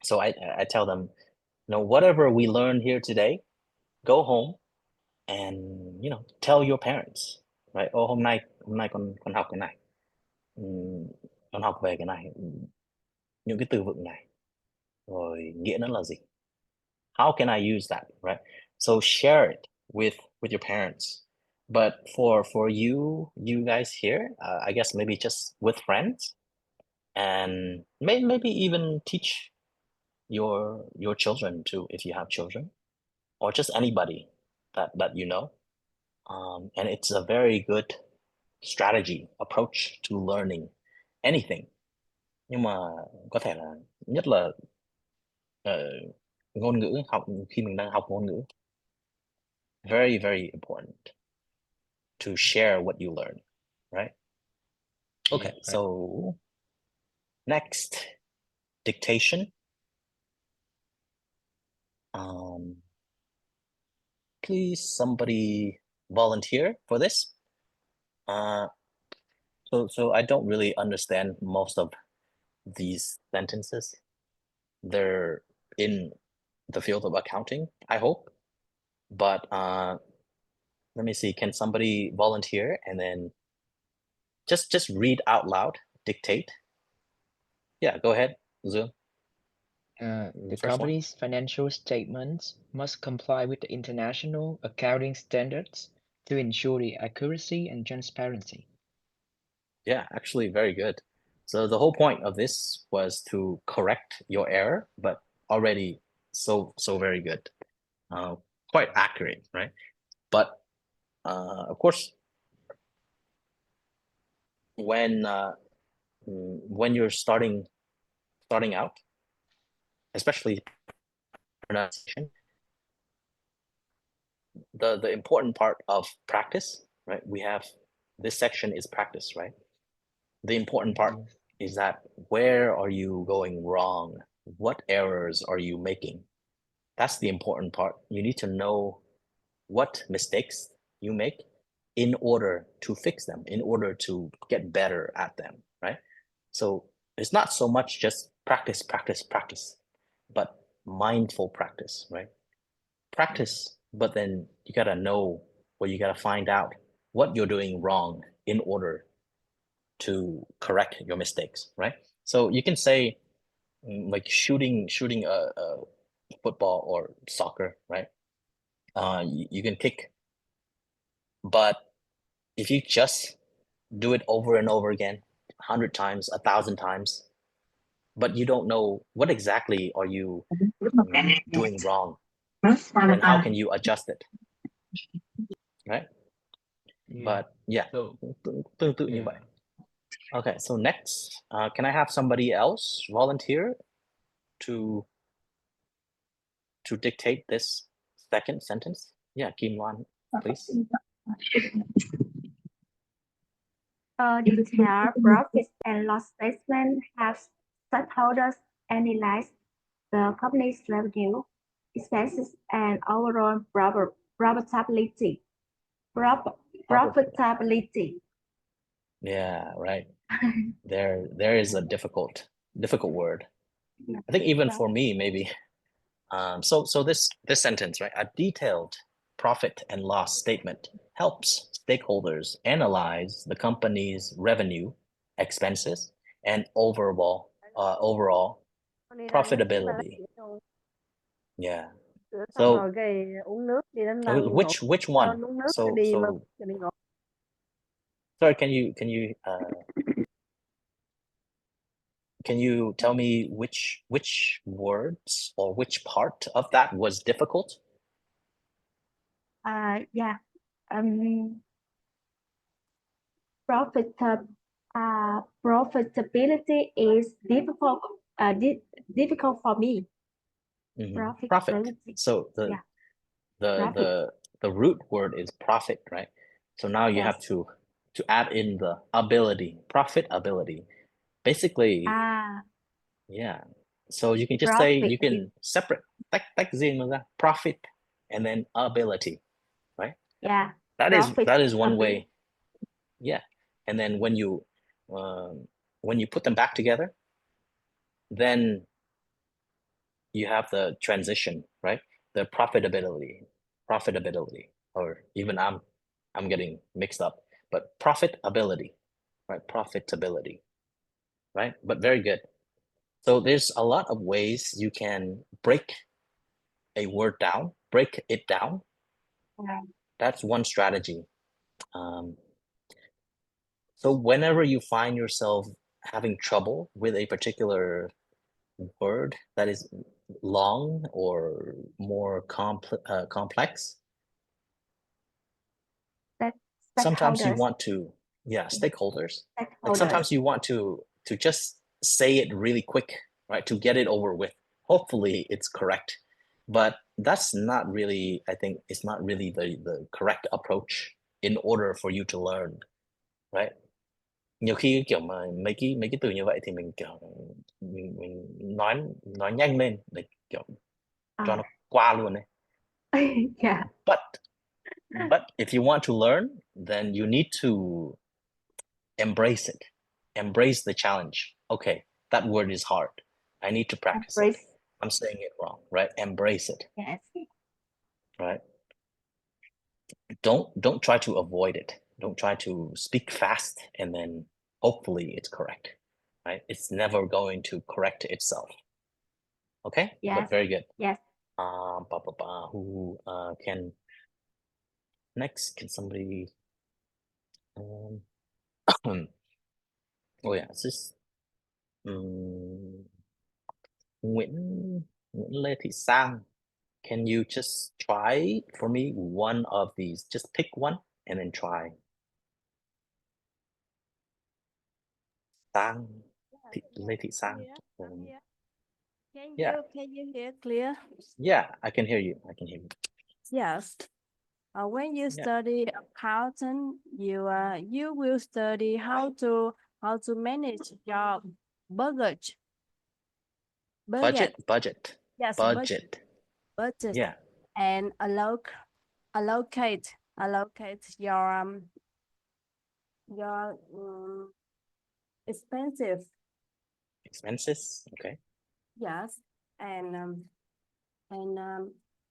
So I tell them, whatever we learn here today, go home and tell your parents, right? Hôm nay con học cái này. Con học về cái này, những cái từ vựng này, rồi nghĩa nó là gì? How can I use that, right? So share it with your parents. But for you guys here, I guess maybe just with friends, and maybe even teach your children too, if you have children, or just anybody that you know. And it's a very good strategy approach to learning anything. Nhưng mà có thể là nhất là ngôn ngữ, khi mình đang học ngôn ngữ, very very important to share what you learn, right? Okay, right. so next, dictation. Please somebody volunteer for this. So I don't really understand most of these sentences. They're in the field of accounting, I hope. But let me see, can somebody volunteer and then just read out loud, dictate? Yeah, go ahead, Zoom. The first one. company's financial statements must comply with the international accounting standards to ensure the accuracy and transparency. Yeah, actually very good. So the whole point of this was to correct your error, but already so very good. Quite accurate, right? But of course, when you're starting out, especially pronunciation, the important part of practice, right? We have this section is practice, right? The important part is that where are you going wrong? What errors are you making? That's the important part. You need to know what mistakes you make in order to fix them, in order to get better at them, right? So it's not so much just practice, but mindful practice, right? Practice, but then you gotta know, or you gotta find out what you're doing wrong in order to correct your mistakes, right? So you can say, like shooting a football or soccer, right? You can kick, but if you just do it over and over again, 100 times, 1,000 times, but you don't know what exactly are you doing wrong, then how can you adjust it, right? But yeah, tương tự như vậy. Okay, so next, can I have somebody else volunteer to dictate this second sentence? Yeah, Kim Loan, please. Detailed profit and loss statement has stockholders analyze the company's revenue, expenses, and overall profitability. Profitability. Yeah, right. There is a difficult word. I think even for me, maybe. So this sentence, right? A detailed profit and loss statement helps stakeholders analyze the company's revenue, expenses, and overall profitability. Yeah. So which one? So sorry, can you tell me which words or which part of that was difficult? Yeah. Profitability is difficult. Difficult for me. Profit. So the root word is profit, right? So now you have to add in the ability, profit ability. Basically, yeah. So you can just say, you can separate tách riêng nó ra, profit and then ability, right? Yeah. That is one way. Yeah. And then when you put them back together, then you have the transition, right? The profitability, or even I'm getting mixed up, but profitability, right? Profitability, right? But very good. So there's a lot of ways you can break a word down, break it down. Yeah. That's one strategy. So whenever you find yourself having trouble with a particular word that is long or more complex, sometimes you Stakeholders. want to, stakeholders. Like Stakeholders. sometimes you want to just say it really quick, right? To get it over with. Hopefully it's correct. But that's not really, I think it's not really the correct approach in order for you to learn, right? Nhiều khi kiểu mà mấy cái từ như vậy thì mình kiểu mình nói nhanh lên để kiểu cho nó qua luôn đấy. Yeah. But if you want to learn, then you need to embrace it. Embrace the challenge. Okay, that word is hard. I need to practice it. I'm saying it wrong, right? Embrace it. Yes. Right? Don't try to avoid it. Don't try to speak fast and then hopefully it's correct. Right? It's never going to correct itself. Okay? Yes. But very good. Yes. Who can next? Can somebody oh yeah, is this Nguyễn Lê Thị Sang. Can you just try for me one of these? Just pick one and then try. Sang, Lê Thị Sang. Can Yeah. you hear clear? Yeah, I can hear you. I can hear you. Yes. When you study accounting, you will study how to manage your budget. Budget. Yes, Budget. budget. Yeah. And allocate your Expenses. Okay. yes, and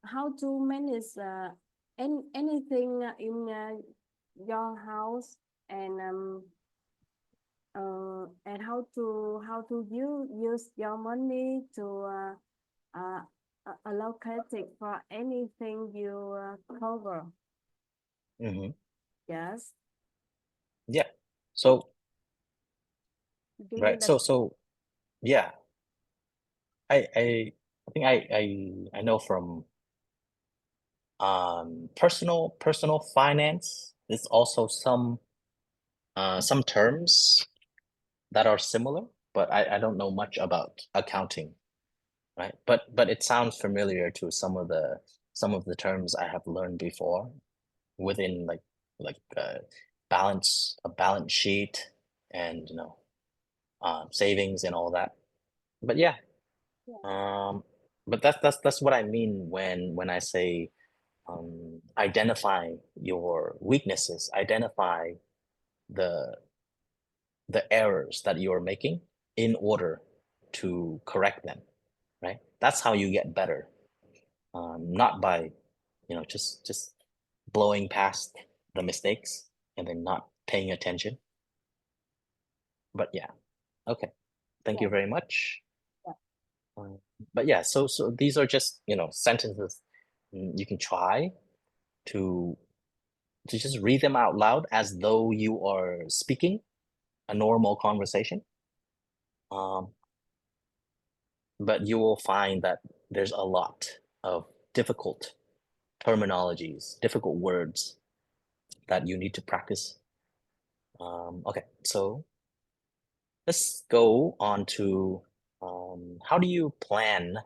how to manage anything in your house, and how to use your money to allocate it for anything you cover. Mm-hmm. Yes. Yeah. So Do right. you So yeah. I think I know from personal finance. There's also some terms that are similar, but I don't know much about accounting, right? But it sounds familiar to some of the terms I have learned before within like a balance sheet and savings and all that. But yeah. But that's what I mean when I say identify your weaknesses, identify the errors that you are making in order to correct them, right? That's how you get better, not by just blowing past the mistakes and then not paying attention. But yeah, okay, thank you very much. But yeah, so these are just sentences you can try to just read them out loud as though you are speaking a normal conversation. But you will find that there's a lot of difficult terminologies, difficult words that you need to practice. Okay, so let's go on to how do you plan?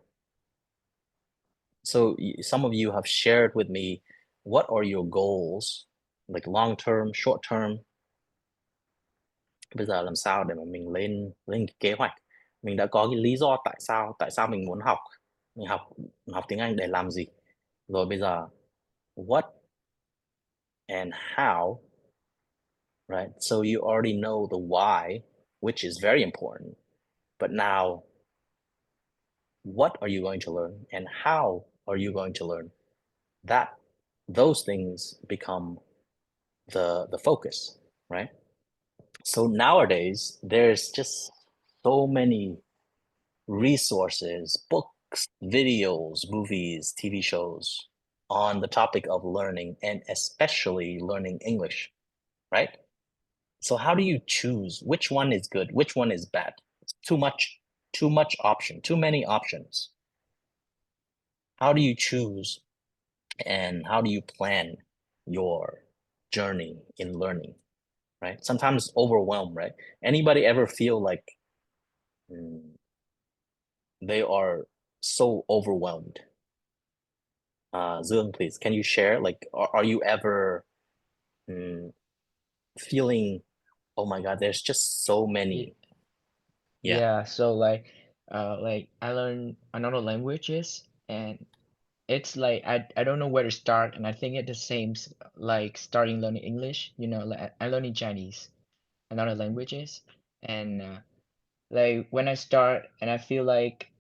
So some of you have shared with me what are your goals, like long term, short term. Bây giờ làm sao để mà mình lên cái kế hoạch? Mình đã có cái lý do tại sao mình muốn học. Mình học tiếng Anh để làm gì? Rồi bây giờ what and how, right? So you already know the why, which is very important. But now, what are you going to learn and how are you going to learn? Those things become the focus, right? So nowadays, there's just so many resources, books, videos, movies, TV shows on the topic of learning and especially learning English, right? So how do you choose which one is good, which one is bad? It's too much. too much option, too many options. How do you choose and how do you plan your journey in learning, right? Sometimes overwhelmed, right? Anybody ever feel like they are so overwhelmed? Dương, please, can you share? Like, are you ever feeling, oh my God, there's just so many? Yeah. Yeah, so like I learn another languages and it's like I don't know where to start, and I think it's the same like starting learning English, you know, like I learning Chinese, another languages, and like when I start and I feel like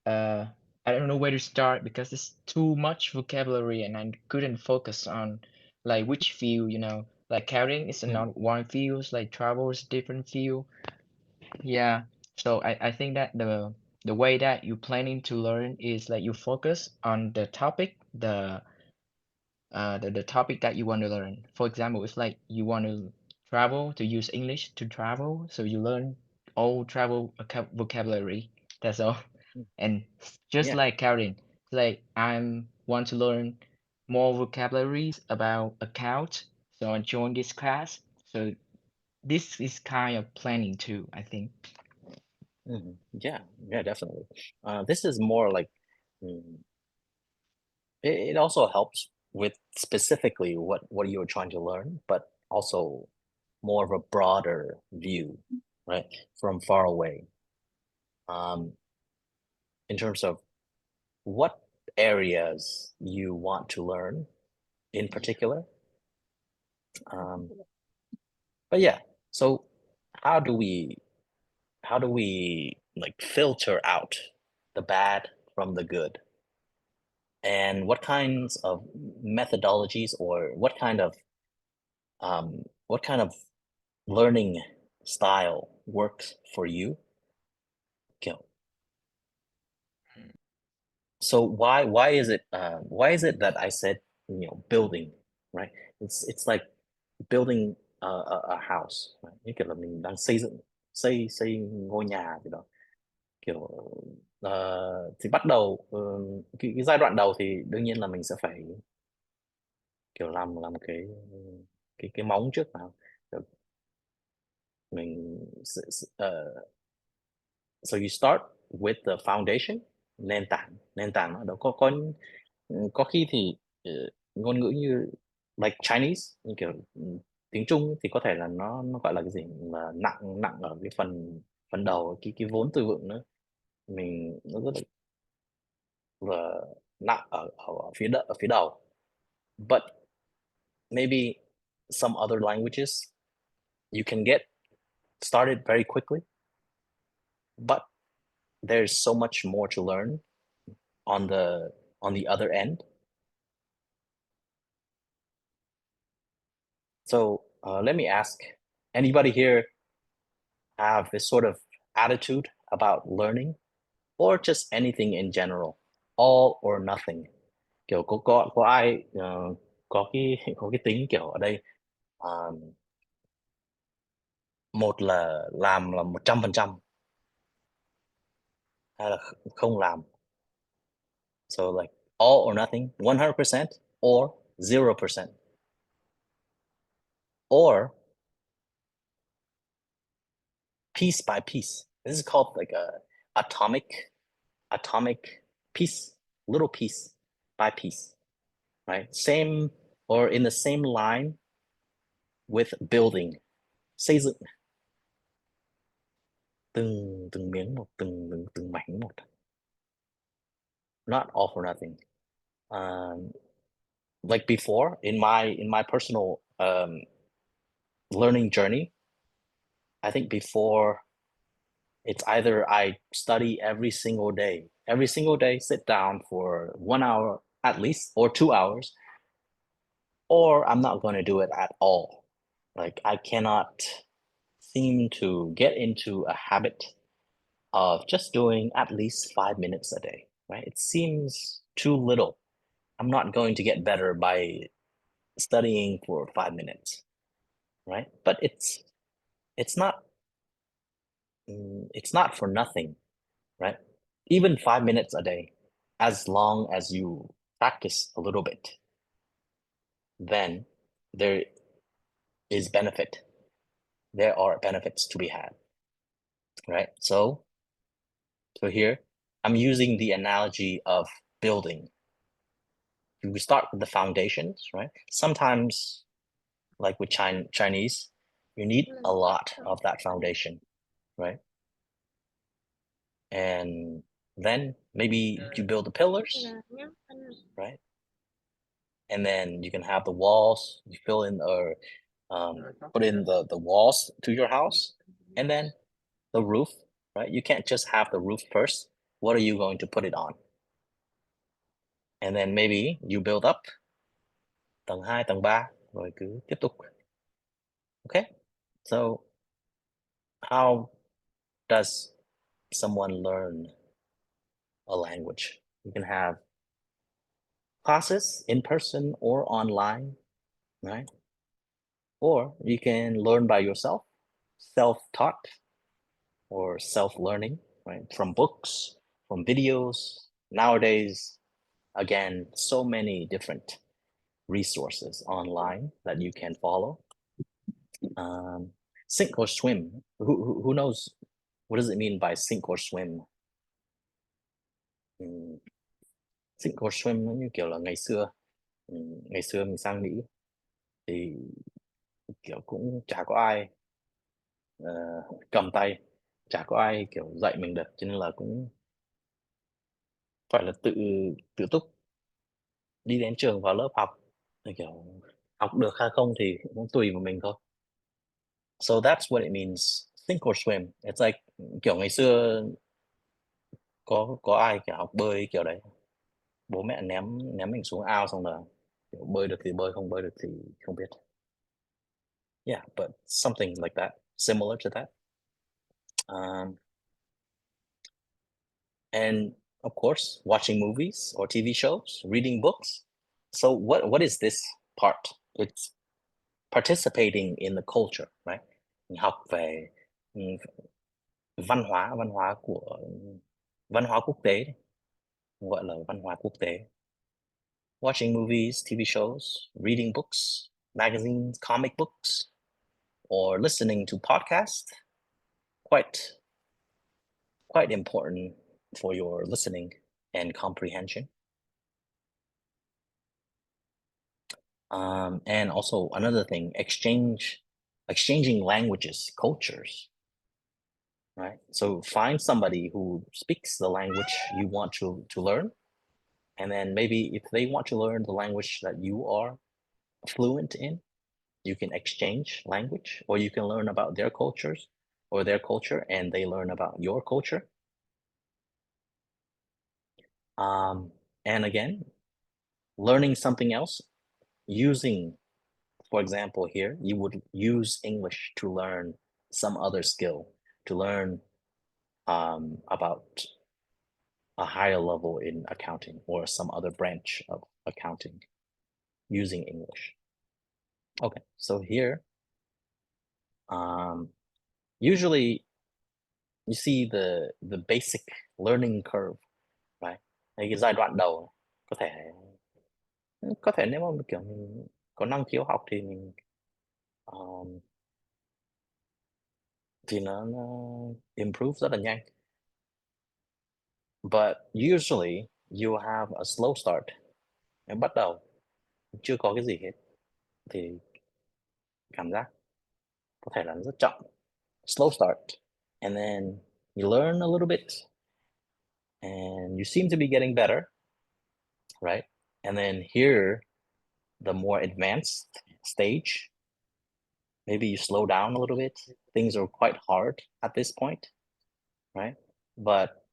I don't know where to start because it's too much vocabulary and I couldn't focus on like which field, you know, like counting is not one field, like travel is different field. Yeah, so I think that the way that you're planning to learn is like you focus on the topic, the topic that you want to learn. For example, it's like you want to travel to use English to travel, so you learn all travel vocabulary. That's all. And just Yeah. like counting, like I want to learn more vocabularies about account, so I join this class. So this is kind of planning too, I think. Yeah, definitely. This is more like it also helps with specifically what you're trying to learn, but also more of a broader view, right? From far away. In terms of what areas you want to learn in particular. But yeah, so how do we like filter out the bad from the good? And what kinds of methodologies or what kind of learning style works for you? Kiểu, so why is it that I said, you know, building, right? It's like building a house, right? Như kiểu là mình đang xây ngôi nhà gì đó, kiểu thì bắt đầu cái giai đoạn đầu thì đương nhiên là mình sẽ phải kiểu làm cái móng trước nào. Kiểu mình so you start with the foundation, nền tảng nó có khi thì ngôn ngữ như like Chinese, như kiểu tiếng Trung thì có thể là nó gọi là cái gì là nặng nặng ở cái phần đầu, cái vốn từ vựng nữa, nó rất là nặng ở phía đầu. But maybe some other languages you can get started very quickly, but there's so much more to learn on the other end. So let me ask, anybody here have this sort of attitude about learning, or just anything in general, all or nothing? Kiểu có ai có cái tính kiểu ở đây, một là làm là 100%, hay là không làm? So like all or nothing, 100% or 0%, or piece by piece. This is called like a atomic piece, little piece by piece, right? Same or in the same line with building, xây dựng, từng miếng một, từng mảnh một. Not all for nothing. Like before in my personal learning journey, I think before it's either I study every single day, sit down for 1 hour at least, or 2 hours, or I'm not going to do it at all. Like I cannot seem to get into a habit of just doing at least 5 minutes a day, right? It seems too little. I'm not going to get better by studying for 5 minutes, right? But it's not for nothing. right? Even 5 minutes a day, as long as you practice a little bit, then there is benefit. There are benefits to be had, right? So here, I'm using the analogy of building. We start with the foundations, right? Sometimes, like with Chinese, you need a lot of that foundation, right? And then maybe you build the pillars, right? And then you can have the walls, you fill in or put in the walls to your house, and then the roof, right? You can't just have the roof first. What are you going to put it on? And then maybe you build up tầng 2, tầng 3, rồi cứ tiếp tục. Okay? So how does someone learn a language? You can have classes in person or online, right? Or you can learn by yourself, self-taught or self-learning, right? From books, from videos. Nowadays, again, so many different resources online that you can follow. Sink or swim. Who knows what does it mean by sink or swim? Sink or swim nó như kiểu là ngày xưa mình sang Mỹ thì kiểu cũng chả có ai cầm tay, chả có ai kiểu dạy mình được, cho nên là cũng phải là tự túc đi đến trường vào lớp học, thì kiểu học được hay không thì cũng tùy vào mình thôi. So that's what it means, sink or swim. It's like kiểu ngày xưa có ai kiểu học bơi kiểu đấy, bố mẹ ném mình xuống ao xong là kiểu bơi được thì bơi, không bơi được thì không biết. Yeah, but something like that, similar to that. And of course, watching movies or TV shows, reading books. So what is this part? It's participating in the culture, right? Mình học về văn hóa của văn hóa quốc tế, gọi là văn hóa quốc tế. Watching movies, TV shows, reading books, magazines, comic books, or listening to podcasts, quite important for your listening and comprehension. And also another thing, exchanging languages, cultures, right? So find somebody who speaks the language you want to learn. And then maybe if they want to learn the language that you are fluent in, you can exchange language, or you can learn about their cultures or their culture and they learn about your culture. And again, learning something else, using, for example, here, you would use English to learn some other skill, to learn about a higher level in accounting or some other branch of accounting using English. Okay, so here, usually you see the basic learning curve, right? Cái giai đoạn đầu có thể nếu mà kiểu mình có năng khiếu học thì mình thì nó improve rất là nhanh. But usually you have a slow start. Em bắt đầu chưa có cái gì hết thì cảm giác có thể là rất chậm. Slow start, and then you learn a little bit and you seem to be getting better, right? And then here, the more advanced stage, maybe you slow down a little bit. Things are quite hard at this point, right? But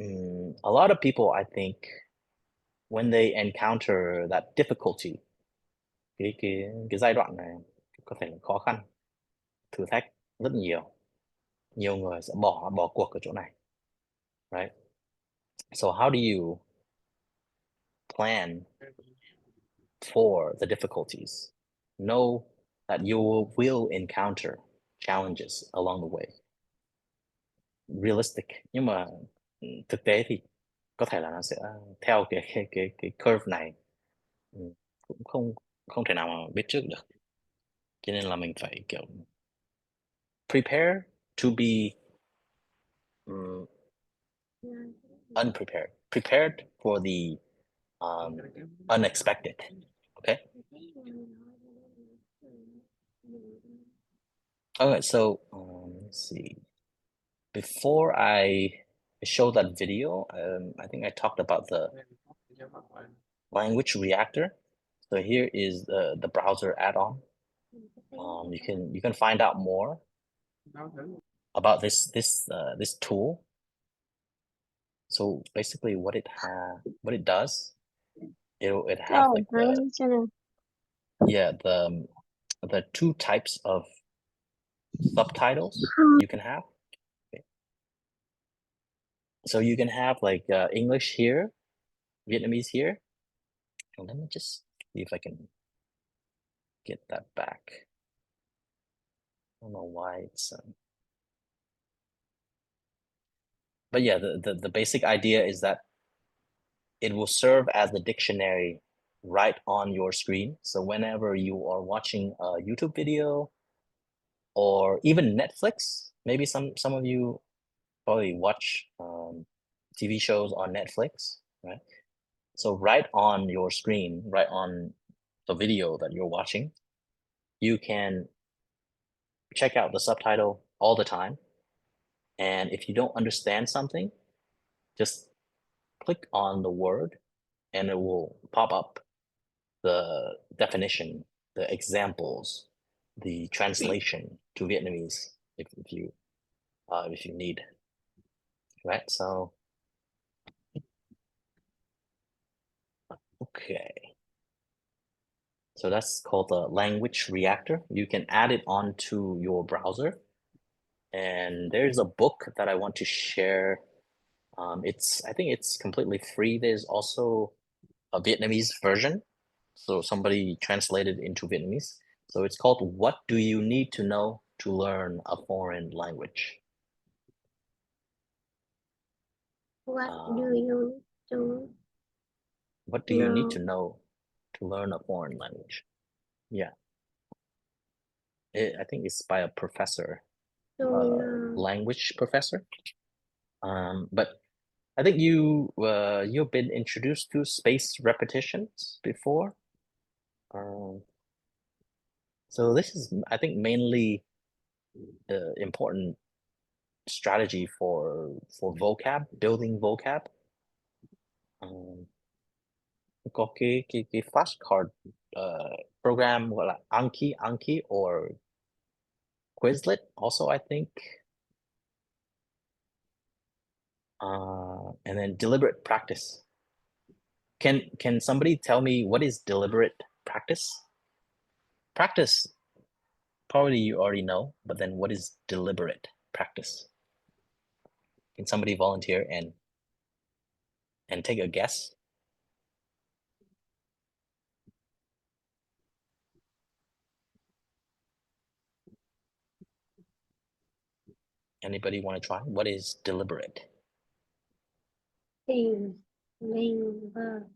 a lot of people, I think, when they encounter that difficulty, cái giai đoạn này có thể là khó khăn, thử thách rất nhiều người sẽ bỏ cuộc ở chỗ này, right? So how do you plan for the difficulties? Know that you will encounter challenges along the way. realistic, nhưng mà thực tế thì có thể là nó sẽ theo cái curve này. Cũng không thể nào mà biết trước được, cho nên là mình phải kiểu prepare to be unprepared, prepared for the unexpected. Okay. Okay, so let's see. Before I show that video, I think I talked about the language reactor. So here is the browser add-on. You can find out more about this tool. So basically, what it does, it has like the two types of subtitles you can have. Okay. So you can have like English here, Vietnamese here. And let me just see if I can get that back. I don't know why it's but yeah, the basic idea is that it will serve as a dictionary right on your screen. So whenever you are watching a YouTube video or even Netflix, maybe some of you probably watch TV shows on Netflix, right? So right on your screen, right on the video that you're watching, you can check out the subtitle all the time. And if you don't understand something, just click on the word and it will pop up the definition, the examples, the translation to Vietnamese if you need, right? So okay, so that's called the language reactor. You can add it onto your browser, and there's a book that I want to share. I think it's completely free. There's also a Vietnamese version, so somebody translated into Vietnamese. So it's called "What Do You Need to Know to Learn a Foreign Language?" What do you do? What do you need to know to learn a foreign language? Yeah. I think it's by a professor, language professor. But I think you've been introduced to space repetitions before. So this is, I think, mainly the important strategy for vocab, building vocab. Có cái flashcard program gọi là Anki or Quizlet also, I think. And then deliberate practice. Can somebody tell me what is deliberate practice? Practice, probably you already know, but then what is deliberate practice? Can somebody volunteer and take a guess? Anybody want to try? What is deliberate? Tìm mình vâng.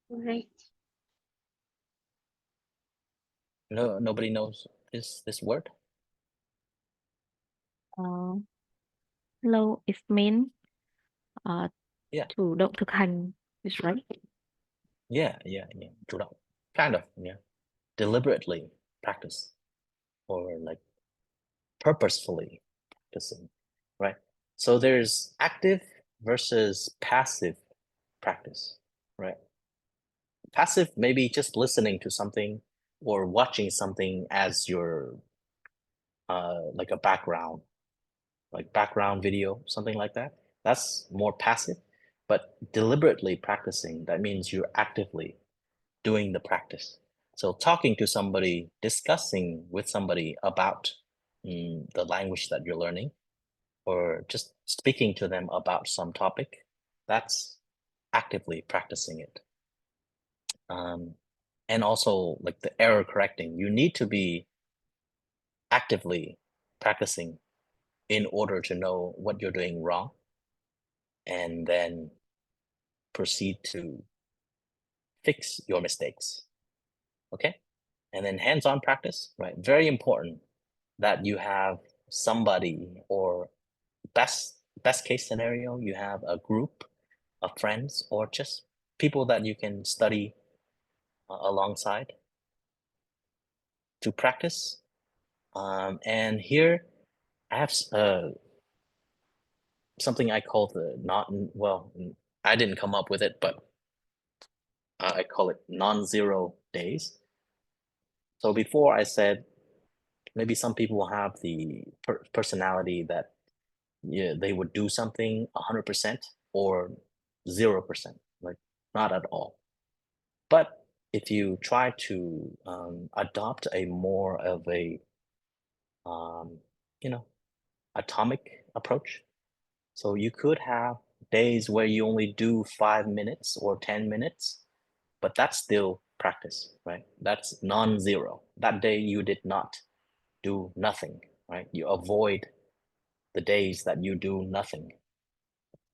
Right. No, nobody knows this word. Hello, it's miễn. Yeah. Chủ động thực hành is right. Yeah. Chủ động. Kind of, yeah. Deliberately practice or like purposefully practicing, right? So there's active versus passive practice, right? Passive, maybe just listening to something or watching something as your like a background, like background video, something like that. That's more passive. But deliberately practicing, that means you're actively doing the practice. So talking to somebody, discussing with somebody about the language that you're learning, or just speaking to them about some topic, that's actively practicing it. and also like the error correcting. You need to be actively practicing in order to know what you're doing wrong and then proceed to fix your mistakes. Okay? And then hands-on practice, right? Very important that you have somebody, or best case scenario, you have a group of friends or just people that you can study alongside to practice. And here I have something I call I didn't come up with it, but I call it non-zero days. So before I said maybe some people have the personality that they would do something 100% or 0%, like not at all. But if you try to adopt a more of a atomic approach, so you could have days where you only do 5 minutes or 10 minutes, but that's still practice, right? That's non-zero. That day you did not do nothing, right? You avoid the days that you do nothing,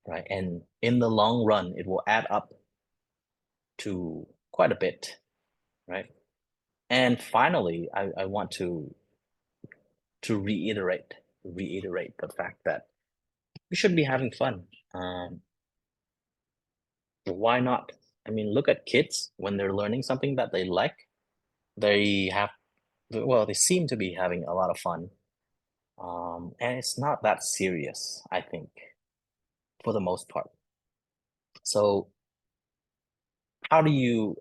right? And in the long run, it will add up to quite a bit, right? And finally, I want to reiterate the fact that you should be having fun. Why not? I mean, look at kids when they're learning something that they like. They seem to be having a lot of fun. And it's not that serious, I think, for the most part. So how do you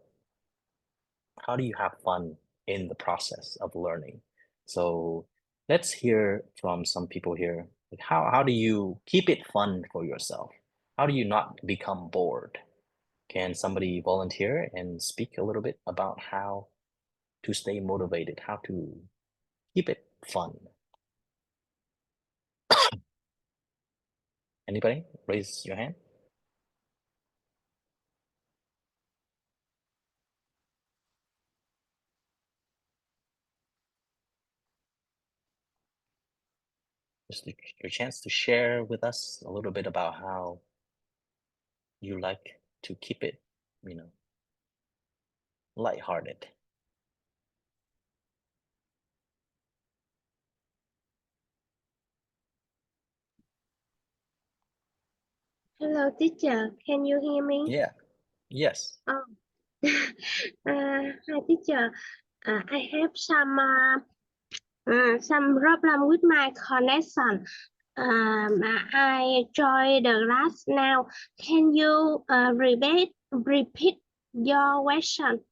have fun in the process of learning? So let's hear from some people here. Like how do you keep it fun for yourself? How do you not become bored? Can somebody volunteer and speak a little bit about how to stay motivated, how to keep it fun? Anybody? Raise your hand. Just your chance to share with us a little bit about how you like to keep it, lighthearted. Hello, teacher. Can you hear me? Yeah. Yes. Oh. Hi, teacher. I have some problem with my connection. I joined the class now. Can you repeat your question?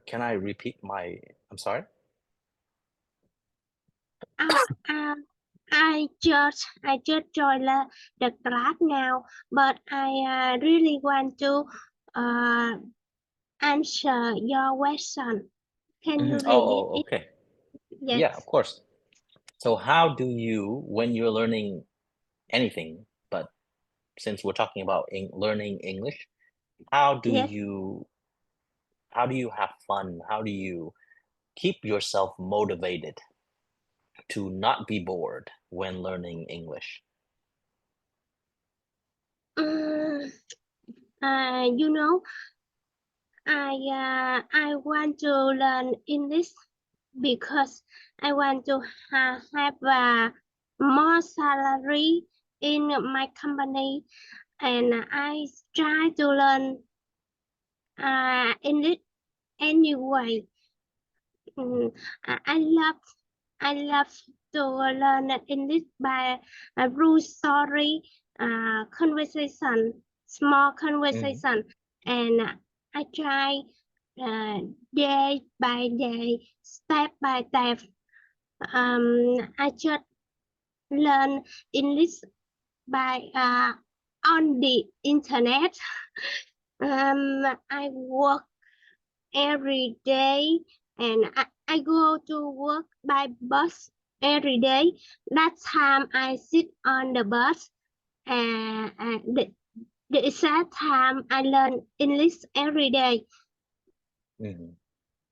Can I repeat I'm sorry? I just joined the class now, but I really want to answer your question. Can you repeat it? Okay. Yes. Yeah, of course. So how do you, when you're learning anything, but since we're talking about learning English, how do Yes. you have fun? How do you keep yourself motivated to not be bored when learning English? You know, I want to learn English because I want to have more salary in my company, and I try to learn English anyway. I love to learn English by rude story, conversation, small conversation, and I try day by day, step by step. I just learn English by on the internet. I work every day, and I go to work by bus every day. That time I sit on the bus, and the exact time I learn English every day. Mhm.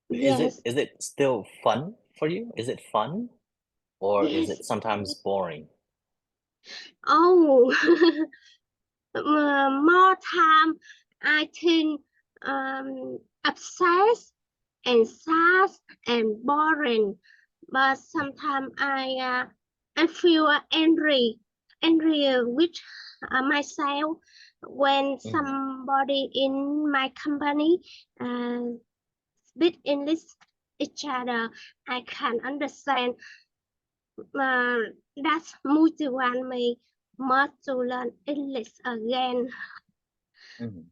Yes, Is it still fun for you? Is it fun, or is yes. it sometimes boring? Oh, more time I think obsessed and sad and boring, but sometimes I feel angry with myself when somebody in my company speak English each other. I can understand. That's motivate me more to learn English again. Mhm.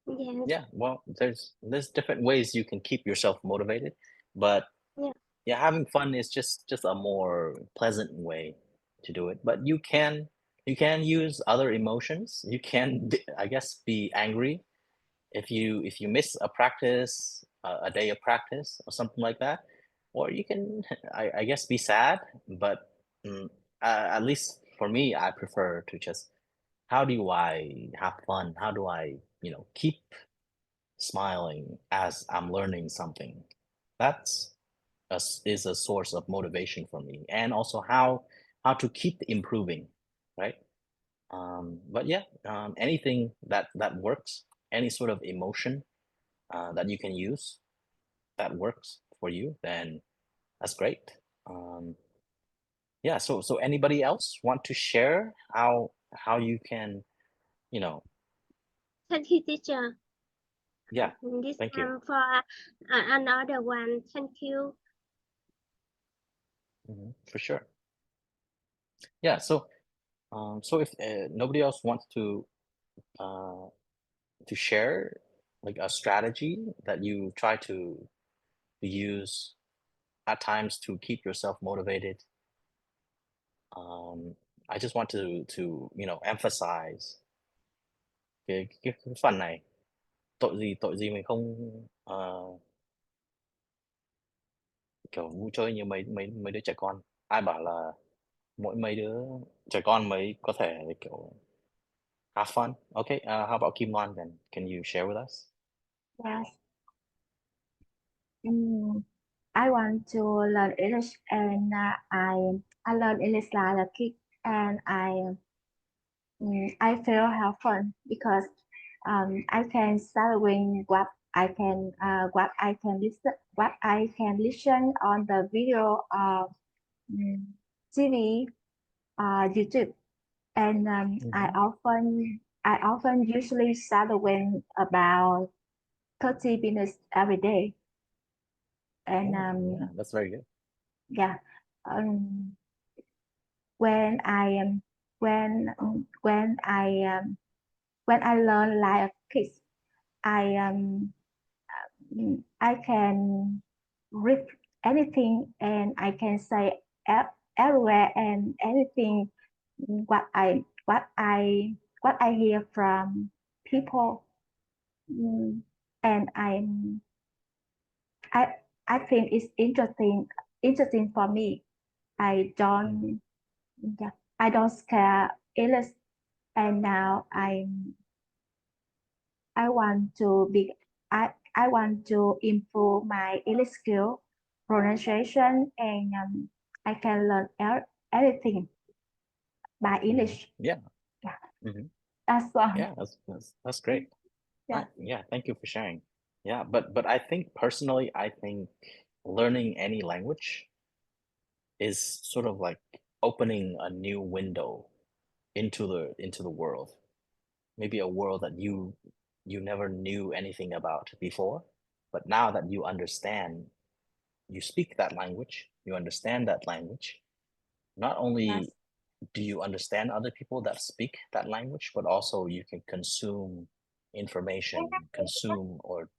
Yes. Yeah, well, there's different ways you can keep yourself motivated, but Yeah. yeah, having fun is just a more pleasant way to do it. But you can use other emotions. You can, I guess, be angry if you miss a practice, a day of practice or something like that, or you can, I guess, be sad. But mm, at least for me, I prefer to just, how do I have fun? How do I, keep smiling as I'm learning something? That's is a source of motivation for me, and also how to keep improving, right? But yeah, anything that works, any sort of emotion that you can use that works for you, then that's great. Yeah. So anybody else want to share how you can, you know? Thank you, teacher. Yeah. This Thank you. time for another one. Thank you. For sure. Yeah. So if nobody else wants to share like a strategy that you try to use at times to keep yourself motivated, I just want to emphasize cái phần này. Tội gì mình không kiểu vui chơi như mấy mấy mấy đứa trẻ con. Ai bảo là mỗi mấy đứa trẻ con mới có thể kiểu have fun. Okay, how about Kim Mon then? Can you share with us? Yes. I want to learn English, and I learn English like a kid, and I feel have fun because I can studying what I can listen on the video of TV, YouTube, and I often usually studying about 30 minutes every day, and Yeah, that's very good. yeah, when I when I learn like a kid, I I can read anything, and I can say everywhere and anything what I hear from people. And I I think it's interesting for me. I don't yeah, I don't scare English, and now I want to be I want to improve my English skill, pronunciation, and I can learn everything by English. Yeah. Yeah, Mhm. that's all. Yeah, that's great. Yeah. Yeah, thank you for sharing. Yeah, but I think personally, I think learning any language is sort of like opening a new window into the world. Maybe a world that you never knew anything about before, but now that you understand, you speak that language, you understand that language. Not only Yes. do you understand other people that speak that language, but also you can consume information, consume or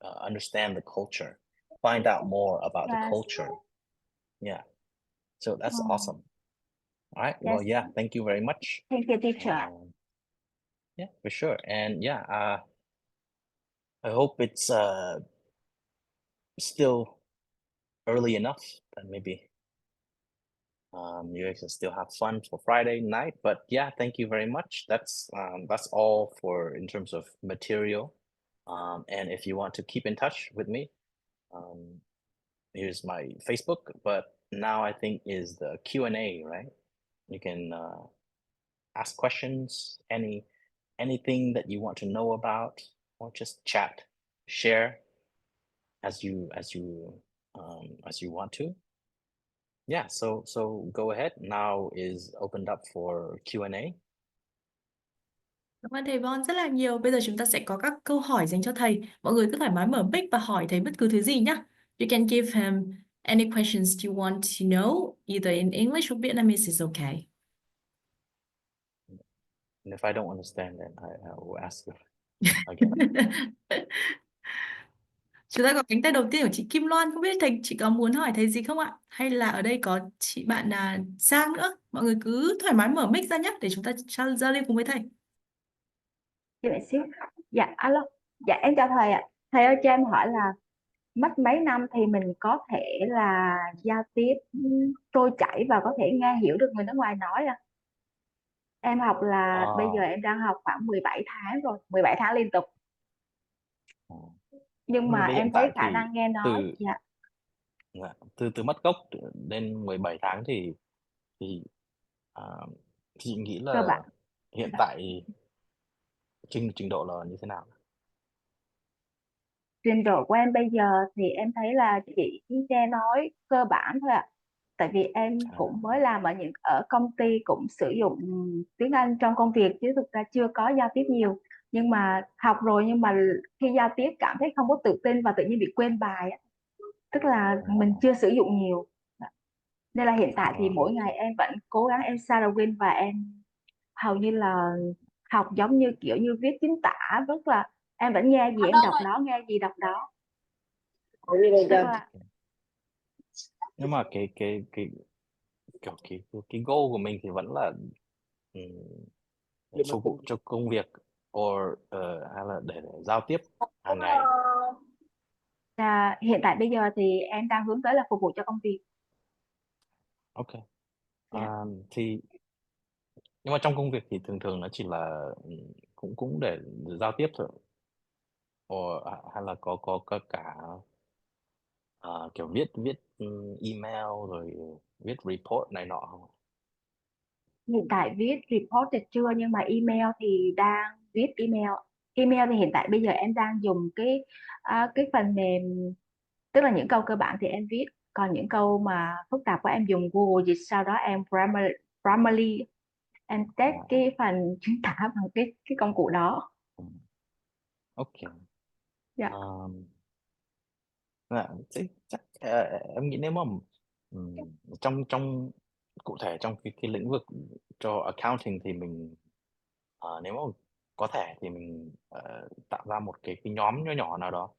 understand the culture, find out more about the Yes. culture. Yeah. So that's Mm, awesome. All right. Well, yes. yeah, thank you very much. Thank you, teacher. Yeah, for sure. And yeah, I hope it's still early enough that maybe You guys can still have fun for Friday night. But yeah, thank you very much. That's all for in terms of material. And if you want to keep in touch with me, here's my Facebook. But now I think is the Q&A, right? You can ask questions, anything that you want to know about, or just chat, share as you want to. Yeah, so go ahead. Now is opened up for Q&A. Cảm ơn thầy Von rất là nhiều. Bây giờ chúng ta sẽ có các câu hỏi dành cho thầy. Mọi người cứ thoải mái mở mic và hỏi thầy bất cứ thứ gì nhé. You can give him any questions you want to know, either in English or Vietnamese is okay. And if I don't understand, then I will ask you again. Chúng ta có cánh tay đầu tiên của chị Kim Loan. Không biết thầy chị có muốn hỏi thầy gì không ạ? Hay là ở đây có chị bạn Sang nữa. Mọi người cứ thoải mái mở mic ra nhé để chúng ta giao lưu cùng với thầy. Chị lại xíu. Dạ, alo. Dạ, em chào thầy ạ. Thầy ơi, cho em hỏi là mất mấy năm thì mình có thể là giao tiếp trôi chảy và có thể nghe hiểu được người nước ngoài nói ạ? Em học là bây giờ em đang học khoảng 17 tháng rồi, 17 tháng liên tục. Nhưng mà với em hiện thấy tại khả thì năng nghe nói, dạ. từ mất gốc đến 17 tháng thì chị nghĩ Cơ là bản. hiện tại trình độ là như thế nào? Trình độ của em bây giờ thì em thấy là chỉ nghe nói cơ bản thôi ạ. Tại vì em cũng mới làm ở công ty cũng sử dụng tiếng Anh trong công việc chứ thực ra chưa có giao tiếp nhiều. Nhưng mà học rồi nhưng mà khi giao tiếp cảm thấy không có tự tin và tự nhiên bị quên bài ạ. Tức là mình chưa sử dụng nhiều. Nên là hiện tại thì mỗi ngày em vẫn cố gắng em shadowing và em hầu như là học giống như kiểu như viết chính tả, tức là em vẫn nghe gì em đọc đó, nghe gì đọc đó. Tức là Nhưng mà cái goal của mình thì vẫn là phục vụ cho công việc hay là để giao tiếp hàng ngày. hiện tại bây giờ thì em đang hướng tới là phục vụ cho công việc. Ok. Thì nhưng mà trong công việc thì thường nó chỉ là cũng để giao tiếp thôi, hay là có cả kiểu viết email rồi viết report này nọ không? Hiện tại viết report thì chưa, nhưng mà email thì đang viết email. Email thì hiện tại bây giờ em đang dùng cái phần mềm, tức là những câu cơ bản thì em viết, còn những câu mà phức tạp của em dùng Google dịch, sau đó em Grammarly em test cái phần chính tả bằng cái công cụ đó. Ok. Dạ. Thế chắc em nghĩ nếu mà trong cụ thể trong cái lĩnh vực cho accounting thì mình nếu mà có thể thì mình tạo ra một cái nhóm nhỏ nhỏ nào đó,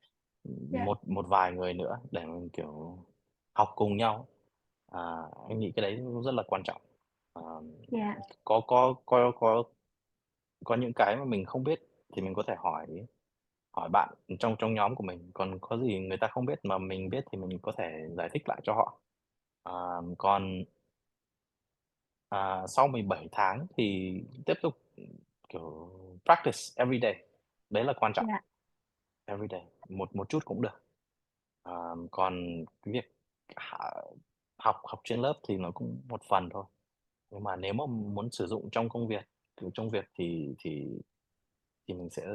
một vài người nữa để mình kiểu học cùng nhau. Em nghĩ cái đấy rất là quan trọng. Dạ. Có những cái mà mình không biết thì mình có thể hỏi bạn trong nhóm của mình, còn có gì người ta không biết mà mình biết thì mình có thể giải thích lại cho họ. Còn sau 17 tháng thì tiếp tục kiểu practice every day, đấy là quan trọng. Dạ. Every day một chút cũng được. Còn cái việc học trên lớp thì nó cũng một phần thôi, nhưng mà nếu mà muốn sử dụng trong công việc thì mình sẽ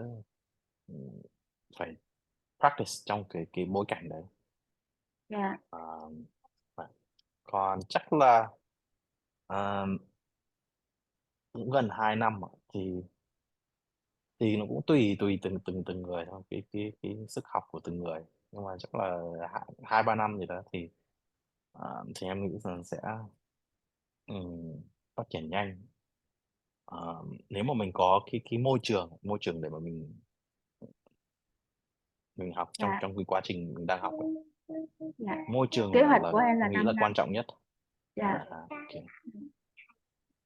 phải practice trong cái bối cảnh đấy. Dạ. Còn chắc là cũng gần 2 năm thì nó cũng tùy từng người thôi, cái sức học của từng người, nhưng mà chắc là 2-3 năm gì đó thì em nghĩ rằng sẽ phát triển nhanh. Nếu mà mình có cái môi trường để mà mình học trong Dạ. cái quá trình mình đang học ấy. Dạ. Môi trường Kế hoạch là của em là em nghĩ 5 là năm. quan trọng nhất. Dạ. Okay.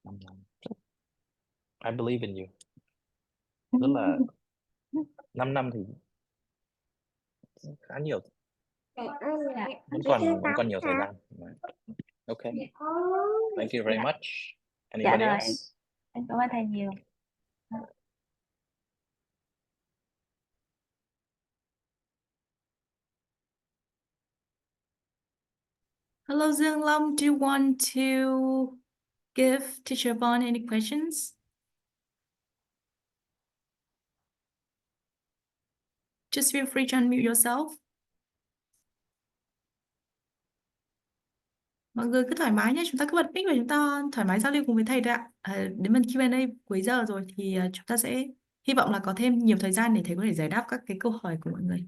5 năm. I believe in you. Rất là 5 năm thì khá nhiều, Dạ. vẫn còn nhiều thời gian. Okay. Thank you very Dạ, much. dạ Anybody rồi, else? em cảm ơn thầy nhiều. Hello, Dương Long. Do you want to give Teacher Vaughn any questions? Just feel free to unmute yourself. Mọi người cứ thoải mái nhé, chúng ta cứ bật mic và chúng ta thoải mái giao lưu cùng với thầy thôi ạ. Đến phần Q&A cuối giờ rồi thì chúng ta sẽ hy vọng là có thêm nhiều thời gian để thầy có thể giải đáp các cái câu hỏi của mọi người.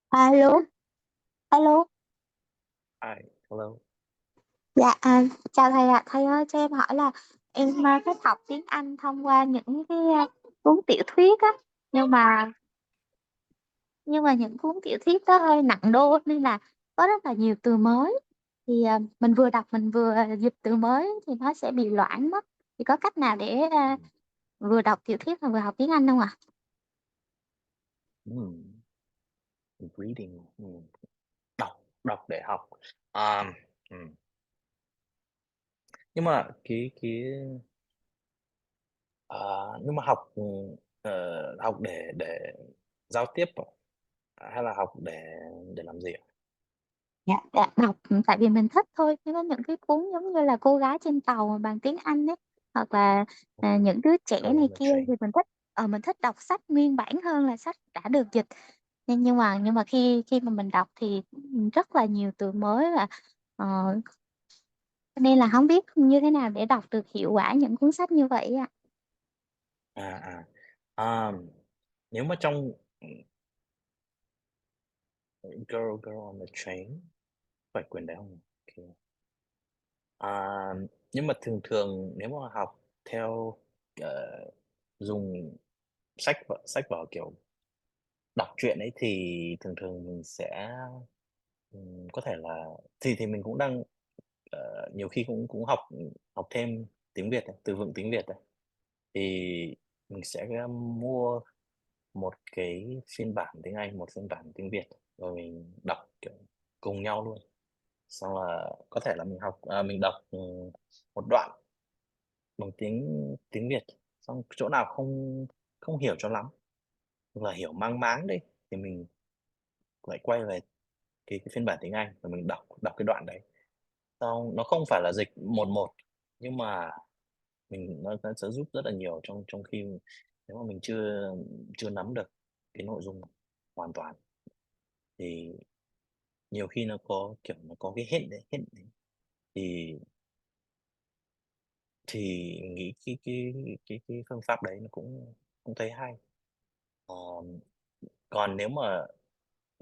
Alo, alo. Hi, hello. Dạ, chào thầy ạ. Thầy ơi, cho em hỏi là em thích học tiếng Anh thông qua những cái cuốn tiểu thuyết á, nhưng mà những cuốn tiểu thuyết đó hơi nặng đô nên là có rất là nhiều từ mới. Thì mình vừa đọc mình vừa dịch từ mới thì nó sẽ bị loãng mất. Thì có cách nào để vừa đọc tiểu thuyết và vừa học tiếng Anh không ạ? Reading. Đọc để học. Um, nhưng mà nhưng mà học để giao tiếp hay là học để làm gì ạ? Dạ, đọc tại vì mình thích thôi. Chứ có những cái cuốn giống như là Cô gái trên tàu mà bằng tiếng Anh ấy, hoặc là những đứa trẻ Oh, này the kia train. thì mình thích đọc sách nguyên bản hơn là sách đã được dịch. Nhưng mà khi mà mình đọc thì rất là nhiều từ mới và nên là không biết như thế nào để đọc được hiệu quả những cuốn sách như vậy ạ. Nếu mà trong Girl on the Train phải quyền đấy không? Okay. Nhưng mà thường nếu mà học theo dùng sách vở kiểu đọc truyện ấy thì thường mình sẽ có thể là thì mình cũng đang nhiều khi cũng học thêm tiếng Việt từ vựng tiếng Việt thì mình sẽ mua một cái phiên bản tiếng Anh, một phiên bản tiếng Việt rồi mình đọc kiểu cùng nhau luôn, xong là có thể là mình đọc một đoạn bằng tiếng Việt, xong chỗ nào không hiểu cho lắm hoặc là hiểu mang máng đấy thì mình lại quay về cái phiên bản tiếng Anh và mình đọc cái đoạn đấy. Xong nó không phải là dịch một nhưng mà nó sẽ giúp rất là nhiều trong khi nếu mà mình chưa nắm được cái nội dung hoàn toàn thì nhiều khi nó có cái hint đấy thì mình nghĩ cái phương pháp đấy nó cũng thấy hay. Còn nếu mà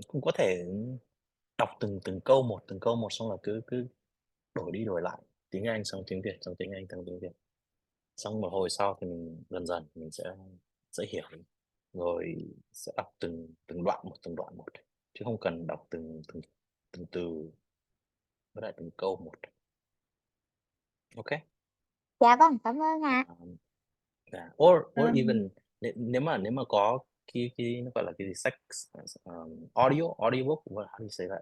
cũng có thể đọc từng câu một xong là cứ đổi đi đổi lại tiếng Anh xong tiếng Việt xong tiếng Anh xong tiếng Việt, xong một hồi sau thì mình dần dần mình sẽ hiểu rồi sẽ đọc từng đoạn một chứ không cần đọc từng từ với lại từng câu một. Ok. Dạ vâng, cảm ơn ạ. Or even nếu mà có cái nó gọi là cái gì, sách audiobook, how do you say that?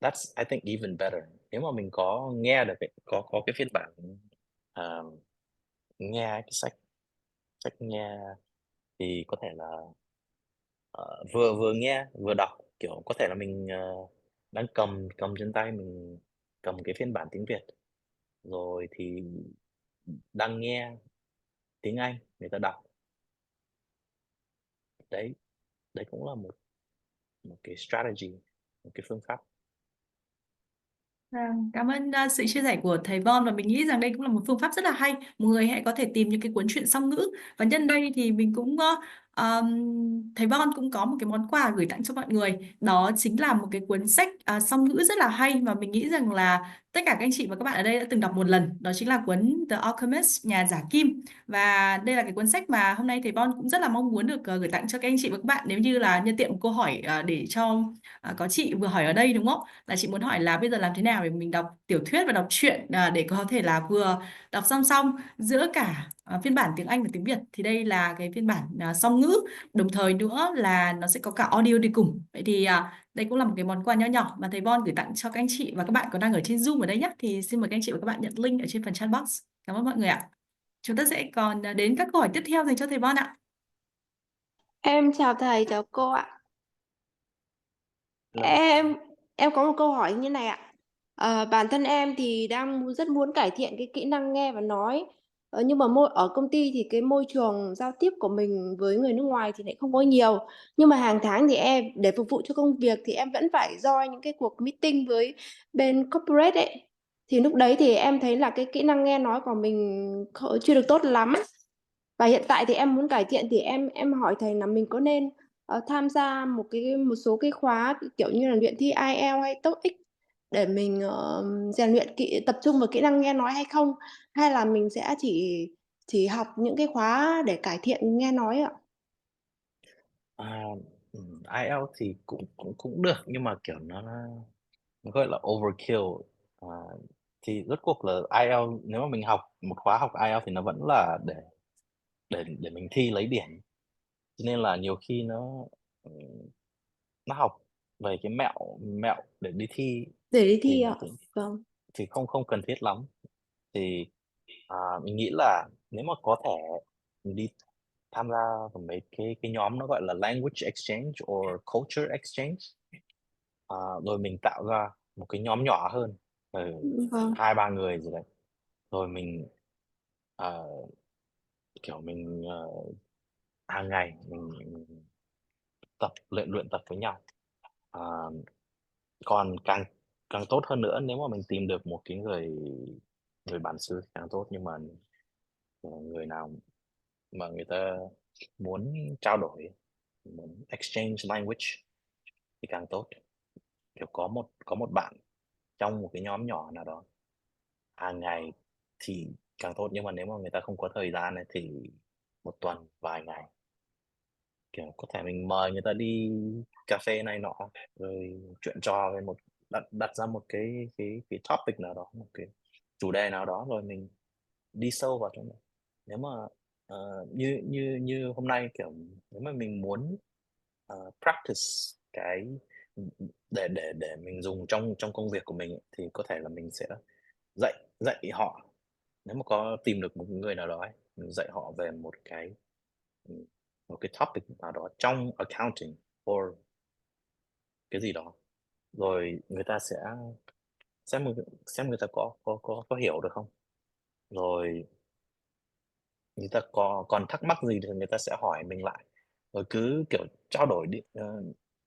That's I think even better. Nếu mà mình có nghe được có cái phiên bản nghe cái sách nghe thì có thể là vừa nghe vừa đọc, kiểu có thể là mình đang cầm trên tay, mình cầm cái phiên bản tiếng Việt rồi thì đang nghe tiếng Anh người ta đọc. Đấy cũng là một cái strategy, một cái phương pháp. Cảm ơn sự chia sẻ của thầy Von, và mình nghĩ rằng đây cũng là một phương pháp rất là hay. Mọi người hãy có thể tìm những cái cuốn truyện song ngữ, và nhân đây thì mình cũng thầy Von cũng có một cái món quà gửi tặng cho mọi người, đó chính là một cái cuốn sách song ngữ rất là hay mà mình nghĩ rằng là tất cả các anh chị và các bạn ở đây đã từng đọc một lần, đó chính là cuốn The Alchemist, nhà giả kim. Và đây là cái cuốn sách mà hôm nay thầy Von cũng rất là mong muốn được gửi tặng cho các anh chị và các bạn, nếu như là nhân tiện một câu hỏi để cho có chị vừa hỏi ở đây đúng không? Là chị muốn hỏi là bây giờ làm thế nào để mình đọc tiểu thuyết và đọc truyện để có thể là vừa đọc song song giữa cả phiên bản tiếng Anh và tiếng Việt, thì đây là cái phiên bản song ngữ, đồng thời nữa là nó sẽ có cả audio đi cùng. Vậy thì đây cũng là một cái món quà nho nhỏ mà thầy Von gửi tặng cho các anh chị và các bạn còn đang ở trên Zoom ở đây nhé. Thì xin mời các anh chị và các bạn nhận link ở trên phần chat box. Cảm ơn mọi người ạ. Chúng ta sẽ còn đến các câu hỏi tiếp theo dành cho thầy Von ạ. Em chào thầy, chào cô ạ. Hello. Em có một câu hỏi như này ạ. Bản thân em thì đang rất muốn cải thiện cái kỹ năng nghe và nói. Nhưng mà ở công ty thì cái môi trường giao tiếp của mình với người nước ngoài thì lại không có nhiều. Nhưng mà hàng tháng thì em để phục vụ cho công việc thì em vẫn phải join những cái cuộc meeting với bên corporate ấy. Thì lúc đấy thì em thấy là cái kỹ năng nghe nói của mình chưa được tốt lắm. Và hiện tại thì em muốn cải thiện thì em hỏi thầy là mình có nên tham gia một số cái khóa kiểu như là luyện thi IELTS hay TOEIC để mình rèn luyện tập trung vào kỹ năng nghe nói hay không, hay là mình sẽ chỉ học những cái khóa để cải thiện nghe nói ạ? IELTS thì cũng được, nhưng mà kiểu nó gọi là overkill. À, thì rốt cuộc là IELTS, nếu mà mình học một khóa học IELTS thì nó vẫn là để mình thi lấy điểm, cho nên là nhiều khi nó học về cái mẹo để đi thi Để đi thì thi nó ạ. cũng Vâng. thì không cần thiết lắm. Thì mình nghĩ là nếu mà có thể mình đi tham gia vào mấy cái nhóm nó gọi là language exchange or culture exchange, rồi mình tạo ra một cái nhóm nhỏ hơn, Vâng. 2-3 người gì đấy, rồi mình kiểu mình hàng ngày mình luyện tập với nhau. À, còn càng càng tốt hơn nữa nếu mà mình tìm được một cái người bản xứ thì càng tốt, nhưng mà người nào mà người ta muốn trao đổi, muốn exchange language thì càng tốt. Kiểu có một bạn trong một cái nhóm nhỏ nào đó hàng ngày thì càng tốt, nhưng mà nếu mà người ta không có thời gian ấy, thì một tuần vài ngày, kiểu có thể mình mời người ta đi cà phê này nọ, rồi chuyện trò về đặt ra một cái topic nào đó, một cái chủ đề nào đó, rồi mình đi sâu vào trong đó. Nếu mà như như như hôm nay, kiểu nếu mà mình muốn practice cái để mình dùng trong công việc của mình ấy, thì có thể là mình sẽ dạy dạy họ. Nếu mà có tìm được một người nào đó ấy, mình dạy họ về một cái topic nào đó trong accounting or cái gì đó, rồi người ta sẽ xem người ta có hiểu được không, rồi người ta còn thắc mắc gì thì người ta sẽ hỏi mình lại, rồi cứ kiểu trao đổi đi,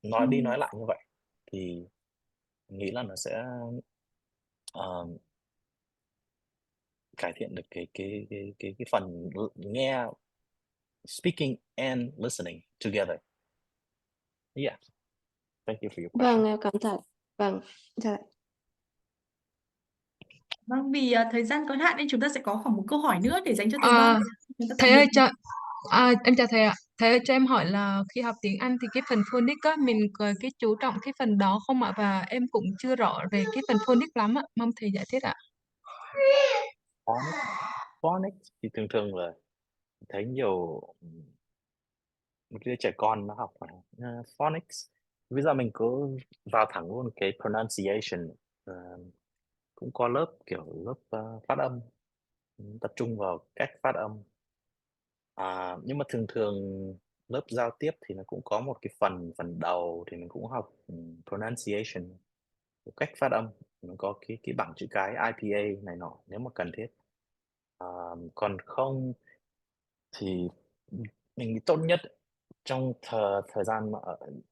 nói đi nói lại như vậy thì mình nghĩ là nó sẽ cải thiện được cái phần nghe, speaking and listening together. Yeah, thank you for your question. Vâng, em cảm ơn. Vâng, dạ. Vâng, vì thời gian có hạn nên chúng ta sẽ có khoảng một câu hỏi nữa để dành cho thầy Von. À, Chúng ta thầy tạm ơi biệt. em chào thầy ạ. Thầy ơi cho em hỏi là khi học tiếng Anh thì cái phần phonics á mình có cái chú trọng cái phần đó không ạ? Và em cũng chưa rõ về cái phần phonics lắm ạ. Mong thầy giải thích ạ. Phonics thì thường thường là thấy nhiều một đứa trẻ con nó học phonics. Bây giờ mình cứ vào thẳng luôn cái pronunciation. Cũng có lớp kiểu lớp phát âm, tập trung vào cách phát âm. Nhưng mà thường thường lớp giao tiếp thì nó cũng có một cái phần phần đầu thì mình cũng học pronunciation, cách phát âm. Nó có cái bảng chữ cái IPA này nọ nếu mà cần thiết. Còn không thì mình nghĩ tốt nhất trong thời gian mà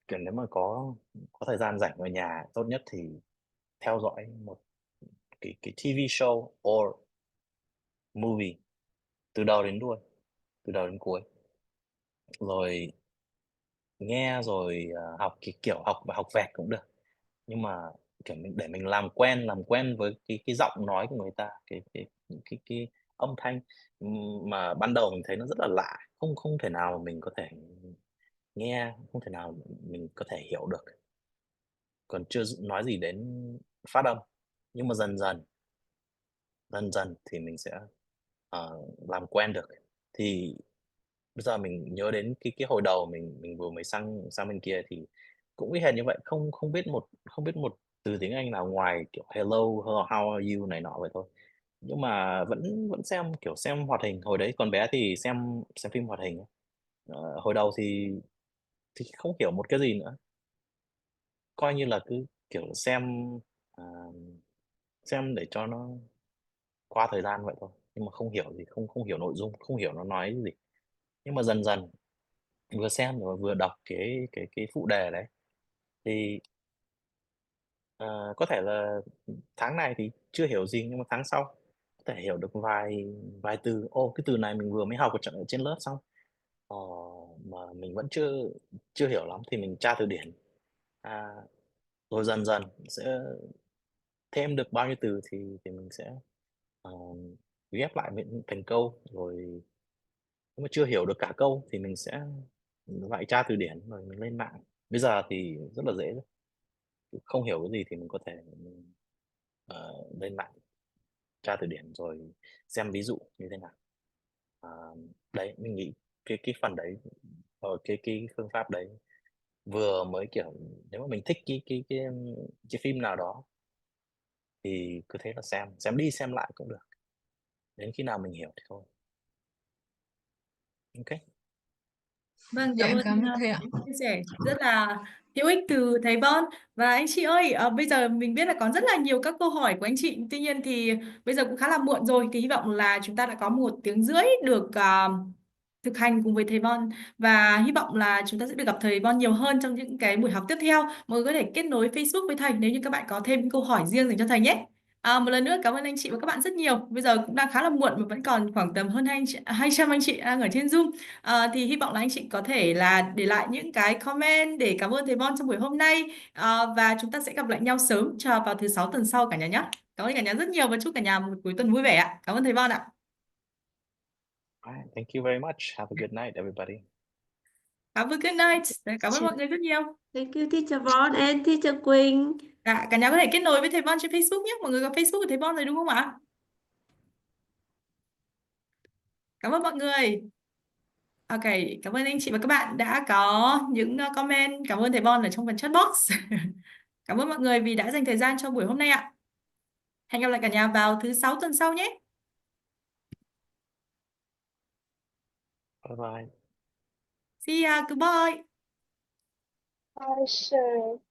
kiểu nếu mà có thời gian rảnh ở nhà, tốt nhất thì theo dõi một cái TV show or movie từ đầu đến đuôi, từ đầu đến cuối, rồi nghe, rồi học cái kiểu học vẹt cũng được, nhưng mà kiểu để mình làm quen với cái giọng nói của người ta, cái âm thanh mà ban đầu mình thấy nó rất là lạ, không không thể nào mà mình có thể nghe, không thể nào mình có thể hiểu được, còn chưa nói gì đến phát âm. Nhưng mà dần dần thì mình sẽ làm quen được. Thì bây giờ mình nhớ đến cái hồi đầu mình vừa mới sang sang bên kia thì cũng y hệt như vậy, không không biết một từ tiếng Anh nào ngoài kiểu hello, how are you này nọ vậy thôi. Nhưng mà vẫn vẫn xem kiểu xem hoạt hình, hồi đấy còn bé thì xem phim hoạt hình. Hồi đầu thì không hiểu một cái gì nữa, coi như là cứ kiểu à, xem để cho nó qua thời gian vậy thôi, nhưng mà không hiểu gì, không không hiểu nội dung, không hiểu nó nói cái gì. Nhưng mà dần dần vừa xem rồi vừa đọc cái phụ đề đấy thì có thể là tháng này thì chưa hiểu gì, nhưng mà tháng sau có thể hiểu được vài vài từ. Ô, cái từ này mình vừa mới học ở trên lớp xong, ờ, mà mình vẫn chưa chưa hiểu lắm thì mình tra từ điển. à, Rồi dần dần sẽ thêm được bao nhiêu từ thì mình sẽ ờ, ghép lại thành câu. Rồi nếu mà chưa hiểu được cả câu thì mình sẽ lại tra từ điển rồi mình lên mạng. Bây giờ thì rất là dễ, không hiểu cái gì thì mình có thể lên mạng tra từ điển rồi xem ví dụ như thế nào. Ờ, Đấy mình nghĩ cái phần đấy, ở cái phương pháp đấy vừa mới kiểu, nếu mà mình thích cái phim nào đó thì cứ thế là xem đi xem lại cũng được, đến khi nào mình hiểu thì thôi. Ok. Vâng, Dạ cảm em ơn cảm ơn thầy ạ. những chia sẻ rất là hữu ích từ thầy Bon. Và anh chị ơi, bây giờ mình biết là có rất là nhiều các câu hỏi của anh chị. Tuy nhiên thì bây giờ cũng khá là muộn rồi. Thì hy vọng là chúng ta đã có 1 tiếng rưỡi được thực hành cùng với thầy Bon. Và hy vọng là chúng ta sẽ được gặp thầy Bon nhiều hơn trong những cái buổi học tiếp theo. Mọi người có thể kết nối Facebook với thầy nếu như các bạn có thêm những câu hỏi riêng dành cho thầy nhé. Một lần nữa cảm ơn anh chị và các bạn rất nhiều. Bây giờ cũng đang khá là muộn mà vẫn còn khoảng tầm hơn 200 anh chị đang ở trên Zoom. Thì hy vọng là anh chị có thể là để lại những cái comment để cảm ơn thầy Bon trong buổi hôm nay. Và chúng ta sẽ gặp lại nhau sớm cho vào thứ 6 tuần sau cả nhà nhé. Cảm ơn cả nhà rất nhiều và chúc cả nhà một cuối tuần vui vẻ ạ. Cảm ơn thầy Bon ạ. Alright, thank you very much, have a good night everybody. Have a good night. Cảm ơn mọi người rất nhiều. Thank you Teacher Von and Teacher Quỳnh. Cả nhà có thể kết nối với thầy Bon trên Facebook nhé. Mọi người có Facebook của thầy Bon rồi đúng không ạ? Cảm ơn mọi người. Ok, cảm ơn anh chị và các bạn đã có những comment. Cảm ơn thầy Bon ở trong phần chat box. Cảm ơn mọi người vì đã dành thời gian cho buổi hôm nay ạ. Hẹn gặp lại cả nhà vào thứ 6 tuần sau nhé. Bye bye. See ya, goodbye. Bye, sir.